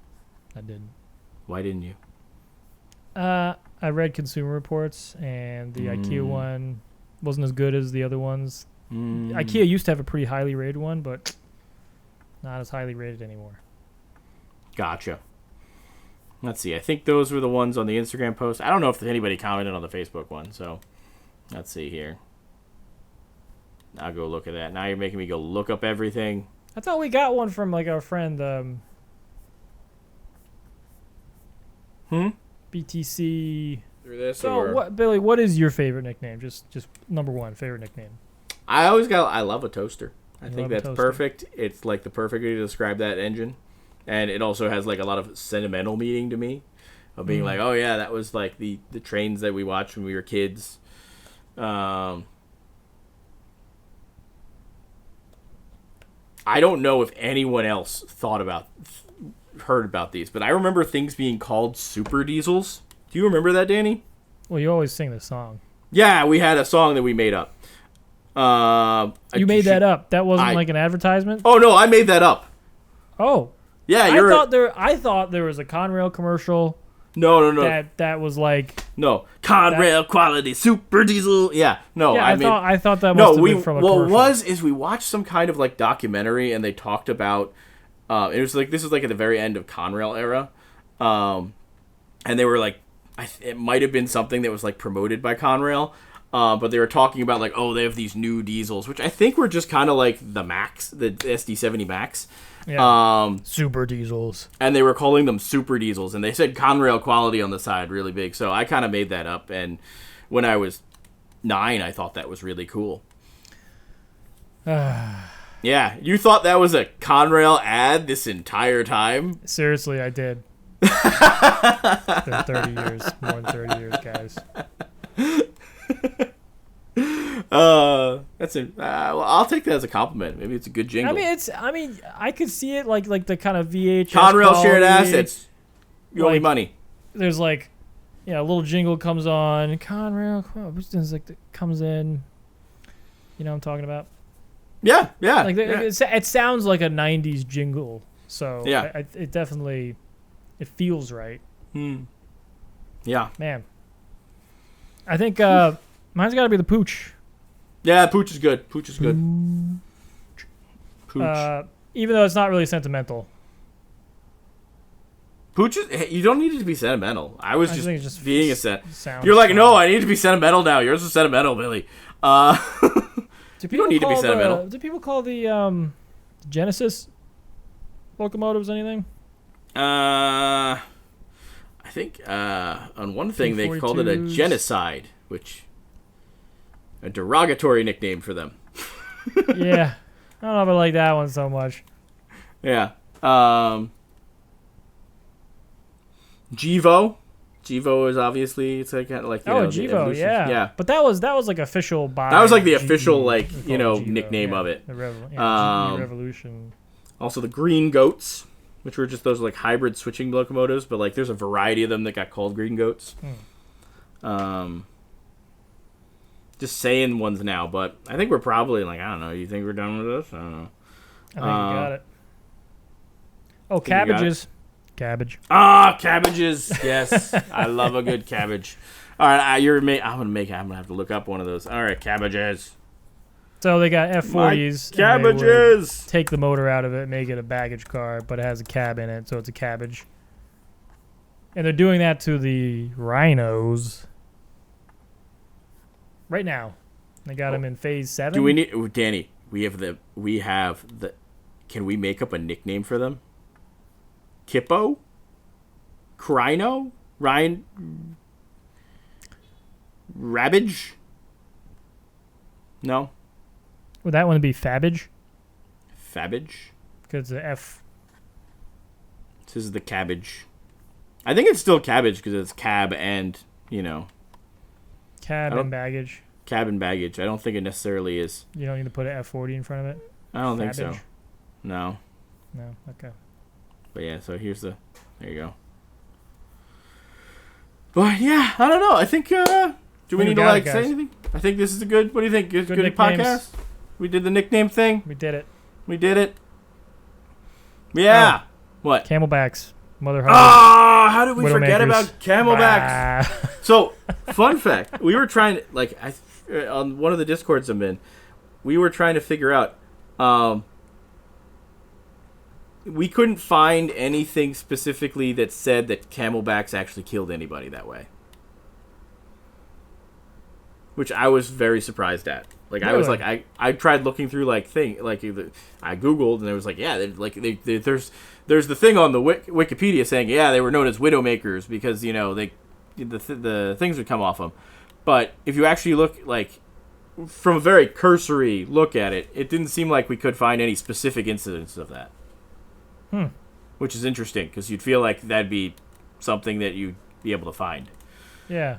[SPEAKER 2] I didn't.
[SPEAKER 1] Why didn't you?
[SPEAKER 2] I read Consumer Reports, and the IKEA one wasn't as good as the other ones. IKEA used to have a pretty highly rated one, but not as highly rated anymore.
[SPEAKER 1] Gotcha. Let's see. I think those were the ones on the Instagram post. I don't know if anybody commented on the Facebook one, so let's see here. I'll go look at that. Now you're making me go look up everything.
[SPEAKER 2] I thought we got one from like our friend BTC. Billy, what is your favorite nickname? Just number one favorite nickname.
[SPEAKER 1] I love a toaster. I think that's perfect. It's like the perfect way to describe that engine. And it also has like a lot of sentimental meaning to me. Of being like, oh yeah, that was like the trains that we watched when we were kids. I don't know if anyone else heard about these, but I remember things being called super diesels. Do you remember that, Danny?
[SPEAKER 2] Well, you always sing this song.
[SPEAKER 1] Yeah, we had a song that we made up.
[SPEAKER 2] You made that up. That wasn't like an advertisement?
[SPEAKER 1] Oh no, I made that up.
[SPEAKER 2] Oh.
[SPEAKER 1] Yeah,
[SPEAKER 2] I thought there was a Conrail commercial.
[SPEAKER 1] No.
[SPEAKER 2] That was like
[SPEAKER 1] Conrail quality super diesel. Yeah, no.
[SPEAKER 2] Yeah, I thought that must have been from a commercial.
[SPEAKER 1] What we watched some kind of like documentary, and they talked about. It was like this was like at the very end of Conrail era, and they were like, it might have been something that was like promoted by Conrail, but they were talking about like, oh, they have these new diesels, which I think were just kind of like the Max, the SD70 Max.
[SPEAKER 2] Yeah. Super diesels.
[SPEAKER 1] And they were calling them super diesels, and they said Conrail quality on the side really big. So I kind of made that up, and when I was 9, I thought that was really cool. Yeah, you thought that was a Conrail ad this entire time?
[SPEAKER 2] Seriously, I did. It's been 30 years, more than 30 years, guys.
[SPEAKER 1] That's it. Well, I'll take that as a compliment. Maybe it's a good jingle.
[SPEAKER 2] I mean, I could see it like the kind of VHS
[SPEAKER 1] Conrail
[SPEAKER 2] quality.
[SPEAKER 1] shared assets. You owe me money.
[SPEAKER 2] There's like, a little jingle comes on. Conrail, comes in. You know what I'm talking about?
[SPEAKER 1] Yeah.
[SPEAKER 2] Like it sounds like a '90s jingle. So
[SPEAKER 1] yeah,
[SPEAKER 2] it definitely, it feels right.
[SPEAKER 1] Yeah,
[SPEAKER 2] man. I think mine's got to be the Pooch.
[SPEAKER 1] Yeah, Pooch is good. Pooch.
[SPEAKER 2] Even though it's not really sentimental.
[SPEAKER 1] Pooch is, you don't need it to be sentimental. I was just being a set. You're like, no, I need to be sentimental now. Yours is sentimental, Billy. You don't need to be sentimental.
[SPEAKER 2] Do people call the Genesis locomotives anything?
[SPEAKER 1] I think on one thing they called it a genocide, which a derogatory nickname for them.
[SPEAKER 2] Yeah, I don't know if I like that one so much.
[SPEAKER 1] Yeah. Gevo. Gevo is obviously it's like kind of like
[SPEAKER 2] Gevo, yeah. But that was like official by.
[SPEAKER 1] That was like the
[SPEAKER 2] GE,
[SPEAKER 1] official
[SPEAKER 2] Gevo,
[SPEAKER 1] nickname
[SPEAKER 2] yeah.
[SPEAKER 1] of it.
[SPEAKER 2] The GE Revolution.
[SPEAKER 1] Also the Green Goats, which were just those like hybrid switching locomotives, but like there's a variety of them that got called Green Goats. Just saying ones now, but I think we're probably like, I don't know. You think we're done with this? I don't know.
[SPEAKER 2] I think we got it. Oh, cabbages. Cabbage.
[SPEAKER 1] Ah, cabbages. Yes, I love a good cabbage. All right, I'm gonna have to look up one of those. All right, cabbages.
[SPEAKER 2] So they got F40s.
[SPEAKER 1] Cabbages.
[SPEAKER 2] Take the motor out of it, make it a baggage car, but it has a cab in it, so it's a cabbage. And they're doing that to the rhinos right now. They got them in phase 7.
[SPEAKER 1] Do we need Danny? We have the. Can we make up a nickname for them? Hippo? Crino? Ryan? Rabbage? No?
[SPEAKER 2] Would that one be Fabbage?
[SPEAKER 1] Fabbage?
[SPEAKER 2] Because the F.
[SPEAKER 1] This is the cabbage. I think it's still cabbage because it's cab and,
[SPEAKER 2] Cab and baggage.
[SPEAKER 1] Cab and baggage. I don't think it necessarily is.
[SPEAKER 2] You don't need to put an F40 in front of it?
[SPEAKER 1] I don't think so. No.
[SPEAKER 2] No? Okay.
[SPEAKER 1] But yeah, so there you go. But yeah, I don't know. I think, do we need to say anything? I think this is what do you think? Good podcast? We did the nickname thing?
[SPEAKER 2] We did it.
[SPEAKER 1] Yeah. What?
[SPEAKER 2] Camelbacks. Mother Hubbard.
[SPEAKER 1] Oh, how did we forget about camelbacks? So, fun fact. We were trying to, on one of the Discords I'm in, we were trying to figure out, we couldn't find anything specifically that said that camelbacks actually killed anybody that way. Which I was very surprised at. Like, really? I was like, I tried looking through, I Googled, and it was like, yeah, there's the thing on the Wikipedia saying, yeah, they were known as widowmakers because, the things would come off them. But if you actually look, from a very cursory look at it, it didn't seem like we could find any specific incidents of that. Which is interesting, because you'd feel like that'd be something that you'd be able to find. Yeah.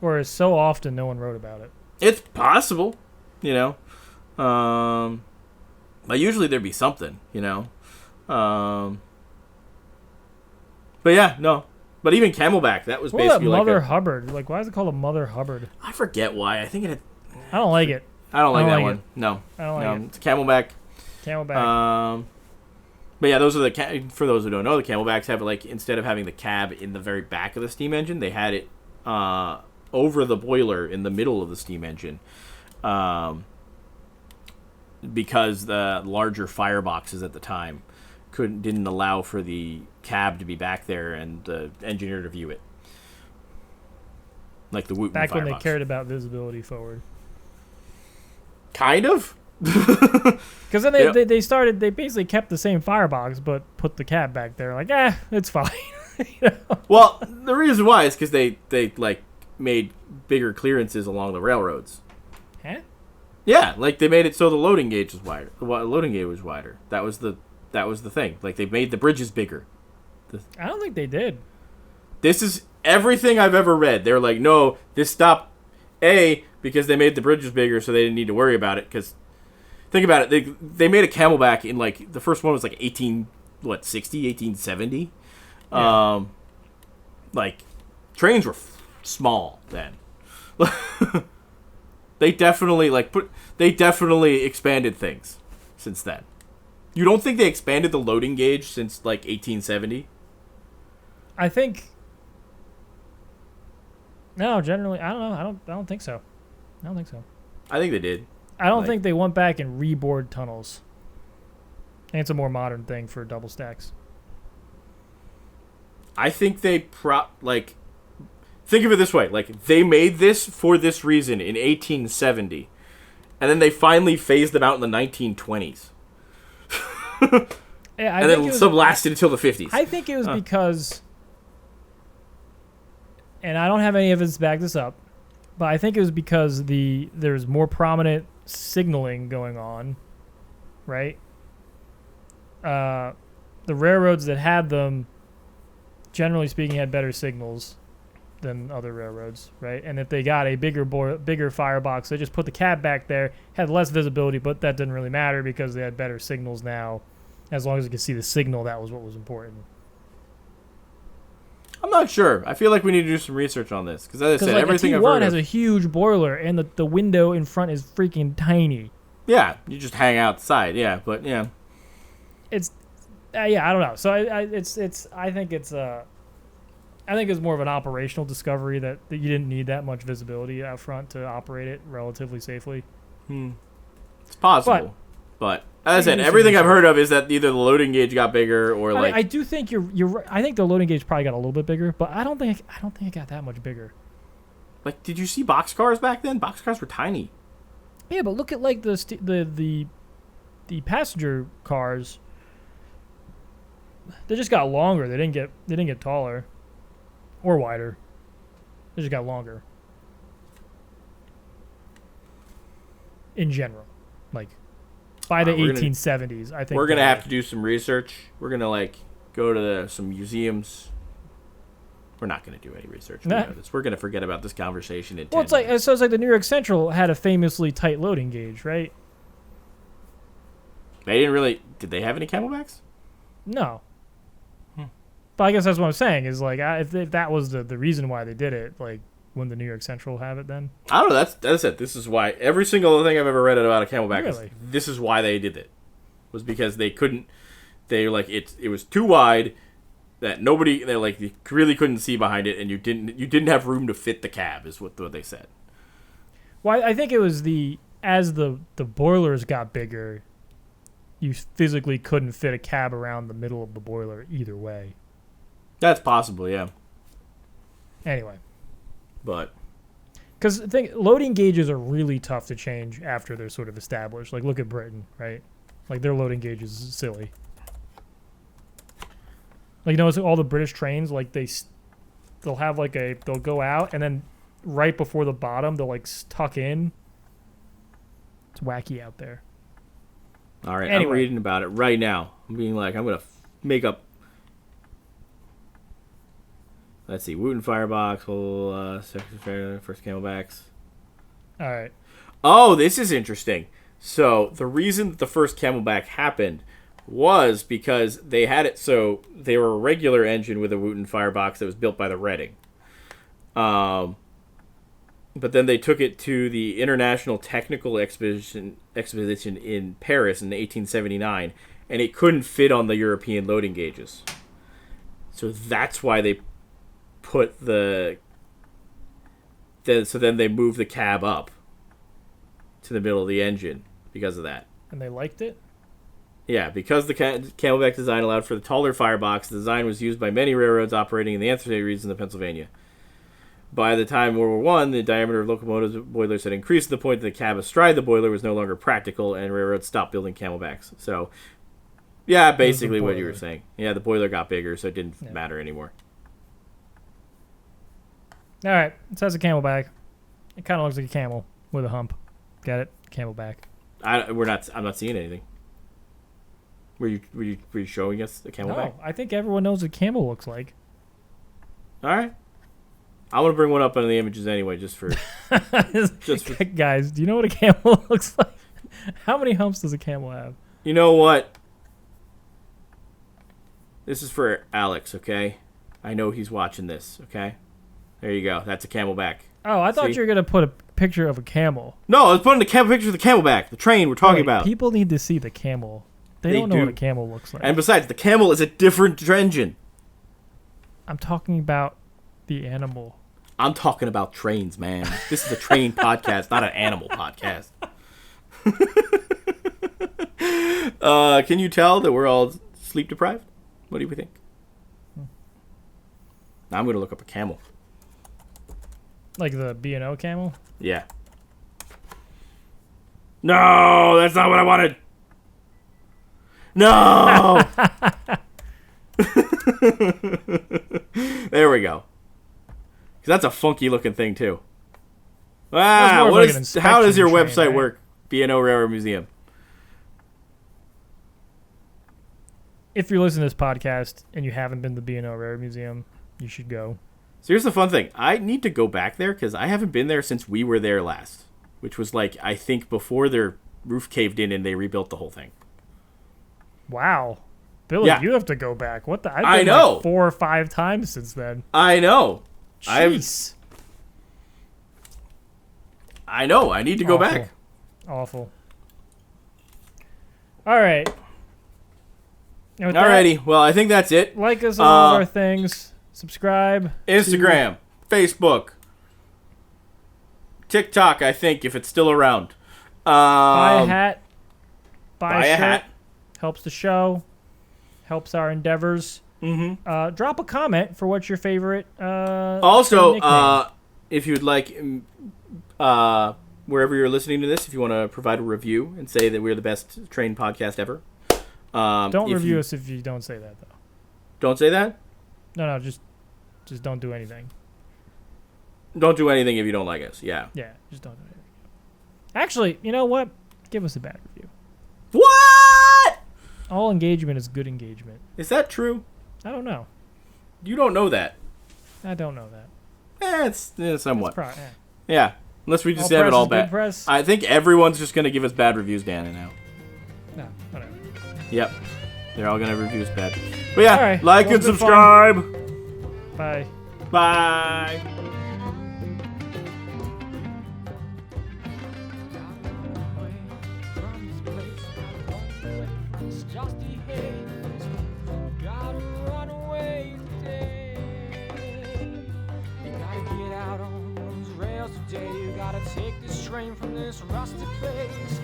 [SPEAKER 2] Whereas so often no one wrote about it.
[SPEAKER 1] It's possible, but usually there'd be something, But yeah, no. But even Camelback, that was basically like
[SPEAKER 2] Mother Hubbard. Why is it called a Mother Hubbard?
[SPEAKER 1] I forget why. I think it.
[SPEAKER 2] I don't like it.
[SPEAKER 1] I don't like that one. No.
[SPEAKER 2] I don't like it.
[SPEAKER 1] It's Camelback.
[SPEAKER 2] Camelback.
[SPEAKER 1] But yeah, those are for those who don't know, the Camelbacks have instead of having the cab in the very back of the steam engine, they had it over the boiler in the middle of the steam engine, because the larger fireboxes at the time didn't allow for the cab to be back there and the engineer to view it, like the Wooten
[SPEAKER 2] back when
[SPEAKER 1] firebox.
[SPEAKER 2] They cared about visibility forward.
[SPEAKER 1] Kind of.
[SPEAKER 2] Because then they basically kept the same firebox but put the cab back there. It's fine.
[SPEAKER 1] Well, the reason why is because they made bigger clearances along the railroads.
[SPEAKER 2] Huh?
[SPEAKER 1] Yeah, they made it so the loading gauge was wider. The loading gauge was wider. That was the thing. They made the bridges bigger.
[SPEAKER 2] I don't think they did.
[SPEAKER 1] This is everything I've ever read. They're like, no, this stopped because they made the bridges bigger, so they didn't need to worry about it. Because think about it, they made a Camelback in the first one was 1870. Yeah. Trains were small then. They definitely expanded things since then. You don't think they expanded the loading gauge since 1870?
[SPEAKER 2] I think. No, generally, I don't know. I don't think so. I
[SPEAKER 1] think they did.
[SPEAKER 2] I don't think they went back and rebored tunnels. I think it's a more modern thing for double stacks.
[SPEAKER 1] I think they think of it this way: they made this for this reason in 1870, and then they finally phased them out in the 1920s.
[SPEAKER 2] Yeah,
[SPEAKER 1] and then some lasted until the 50s.
[SPEAKER 2] I think it was because, and I don't have any evidence to back this up, but I think it was because there's more prominent signaling going on, right? the railroads that had them, generally speaking, had better signals than other railroads, right? And if they got a bigger firebox, they just put the cab back there, had less visibility, but that didn't really matter because they had better signals now. As long as you could see the signal, that was what was important.
[SPEAKER 1] I'm not sure. I feel like we need to do some research on this because, as I said,
[SPEAKER 2] like
[SPEAKER 1] everything
[SPEAKER 2] a
[SPEAKER 1] I've
[SPEAKER 2] T1
[SPEAKER 1] heard
[SPEAKER 2] has
[SPEAKER 1] of,
[SPEAKER 2] a huge boiler, and the window in front is freaking tiny.
[SPEAKER 1] Yeah, you just hang outside. Yeah, but yeah,
[SPEAKER 2] It's yeah, I don't know. So I think it's more of an operational discovery that you didn't need that much visibility out front to operate it relatively safely.
[SPEAKER 1] it's possible. But as I said, everything I've heard of is that either the loading gauge got bigger or like.
[SPEAKER 2] I do think you're. I think the loading gauge probably got a little bit bigger, but I don't think it got that much bigger.
[SPEAKER 1] Like, did you see boxcars back then? Boxcars were tiny.
[SPEAKER 2] Yeah, but look at like the passenger cars. They just got longer. They didn't get taller or wider. They just got longer. In general, like by the 1870s, I think
[SPEAKER 1] we're gonna have to do some research. We're gonna go to some museums. We're not gonna do any research. We know this. We're gonna forget about this conversation in 10
[SPEAKER 2] it's like the New York Central had a famously tight loading gauge, right?
[SPEAKER 1] They didn't really. Did they have any Camelbacks?
[SPEAKER 2] No. But I guess that's what I'm saying is like if that was the reason why they did it, like wouldn't the New York Central have it then?
[SPEAKER 1] I don't know. That's it. This is why every single thing I've ever read about a Camelback.
[SPEAKER 2] Really?
[SPEAKER 1] This is why they did it. Was because they couldn't. They like it was too wide that nobody. They like you really couldn't see behind it, and you didn't have room to fit the cab. Is what they said.
[SPEAKER 2] Well, I think it was as the boilers got bigger, you physically couldn't fit a cab around the middle of the boiler either way.
[SPEAKER 1] That's possible, yeah.
[SPEAKER 2] Anyway.
[SPEAKER 1] But.
[SPEAKER 2] Because loading gauges are really tough to change after they're sort of established. Like, look at Britain, right? Like, their loading gauge is silly. Like, notice all the British trains, like, they'll have, like, they'll go out, and then right before the bottom, they'll, like, tuck in. It's wacky out there.
[SPEAKER 1] All right, anyway. I'm reading about it right now. I'm being like, I'm going to make up. Let's see, Wooten Firebox, first Camelbacks.
[SPEAKER 2] All right.
[SPEAKER 1] Oh, this is interesting. So the reason that the first Camelback happened was because they had it so they were a regular engine with a Wooten Firebox that was built by the Reading. But then they took it to the International Technical Exposition in Paris in 1879, and it couldn't fit on the European loading gauges. So that's why they put so then they moved the cab up to the middle of the engine because of that.
[SPEAKER 2] And they liked it?
[SPEAKER 1] Yeah, because the Camelback design allowed for the taller firebox, the design was used by many railroads operating in the Anthracite regions of Pennsylvania. By the time of World War I, the diameter of locomotives boilers had increased to the point that the cab astride the boiler was no longer practical, and railroads stopped building Camelbacks. So, yeah, basically what you were saying. Yeah, the boiler got bigger, so it didn't matter anymore.
[SPEAKER 2] All right, it says a Camelback. It kind of looks like a camel with a hump. Got it? Camelback.
[SPEAKER 1] I'm not seeing anything. Were you showing us the Camelback?
[SPEAKER 2] No, I think everyone knows what a camel looks like.
[SPEAKER 1] All right. I want to bring one up on the images anyway, just for.
[SPEAKER 2] Guys, do you know what a camel looks like? How many humps does a camel have?
[SPEAKER 1] You know what? This is for Alex, okay? I know he's watching this, okay? There you go. That's a Camelback.
[SPEAKER 2] Oh, I thought you were going to put a picture of a camel.
[SPEAKER 1] No, I was putting a picture of the Camelback, the train we're talking about.
[SPEAKER 2] People need to see the camel. They don't know what a camel looks like.
[SPEAKER 1] And besides, the camel is a different engine.
[SPEAKER 2] I'm talking about the animal.
[SPEAKER 1] I'm talking about trains, man. This is a train podcast, not an animal podcast. Can you tell that we're all sleep deprived? What do we think? Now I'm going to look up a camel.
[SPEAKER 2] Like the B&O camel?
[SPEAKER 1] Yeah. No, that's not what I wanted. No! There we go. Because that's a funky looking thing, too. Wow, how does your website work? B&O Railroad Museum.
[SPEAKER 2] if you're listening to this podcast and you haven't been to the B&O Railroad Museum, you should go.
[SPEAKER 1] So here's the fun thing. I need to go back there because I haven't been there since we were there last, which was like, I think before their roof caved in and they rebuilt the whole thing.
[SPEAKER 2] Wow. Billy,
[SPEAKER 1] Yeah.
[SPEAKER 2] you have to go back. What the? I've
[SPEAKER 1] I
[SPEAKER 2] been
[SPEAKER 1] know.
[SPEAKER 2] like 4 or 5 times since then.
[SPEAKER 1] I know.
[SPEAKER 2] Jeez.
[SPEAKER 1] I know. I need to go back.
[SPEAKER 2] Awful. All right. And with that,
[SPEAKER 1] Alrighty. Well, I think that's it.
[SPEAKER 2] like us on all our things. Subscribe.
[SPEAKER 1] Instagram, Facebook, TikTok, I think, if it's still around.
[SPEAKER 2] Buy a hat.
[SPEAKER 1] Buy a
[SPEAKER 2] shirt.
[SPEAKER 1] hat.
[SPEAKER 2] Helps the show. Helps our endeavors.
[SPEAKER 1] Mm-hmm.
[SPEAKER 2] Drop a comment for what's your favorite.
[SPEAKER 1] Also,
[SPEAKER 2] nickname.
[SPEAKER 1] if you would like, wherever you're listening to this, if you want to provide a review and say that we're the best train podcast ever.
[SPEAKER 2] Don't review us if you don't say that, though.
[SPEAKER 1] Don't say that?
[SPEAKER 2] No, just don't do anything.
[SPEAKER 1] Don't do anything if you don't like us. Yeah.
[SPEAKER 2] Yeah, just don't do anything. Actually, you know what? Give us a bad review.
[SPEAKER 1] What?
[SPEAKER 2] All engagement is good engagement.
[SPEAKER 1] Is that true?
[SPEAKER 2] I don't know.
[SPEAKER 1] You don't know that.
[SPEAKER 2] I don't know that.
[SPEAKER 1] It's somewhat.
[SPEAKER 2] Yeah.
[SPEAKER 1] Yeah. Unless we just
[SPEAKER 2] All
[SPEAKER 1] have it
[SPEAKER 2] press
[SPEAKER 1] all
[SPEAKER 2] is good
[SPEAKER 1] bad.
[SPEAKER 2] press.
[SPEAKER 1] I think everyone's just going to give us bad reviews, Dan, and now.
[SPEAKER 2] No, whatever.
[SPEAKER 1] Yep. They're all going to review us bad. But yeah,
[SPEAKER 2] All right.
[SPEAKER 1] like
[SPEAKER 2] Well,
[SPEAKER 1] and
[SPEAKER 2] it's been
[SPEAKER 1] subscribe.
[SPEAKER 2] Bye.
[SPEAKER 1] Bye.
[SPEAKER 3] Take this train from this rusty place.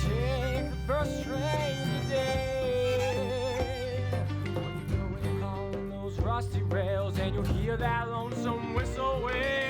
[SPEAKER 3] Take the first train today. When you're going on those rusty rails and you'll hear that lonesome whistle wail.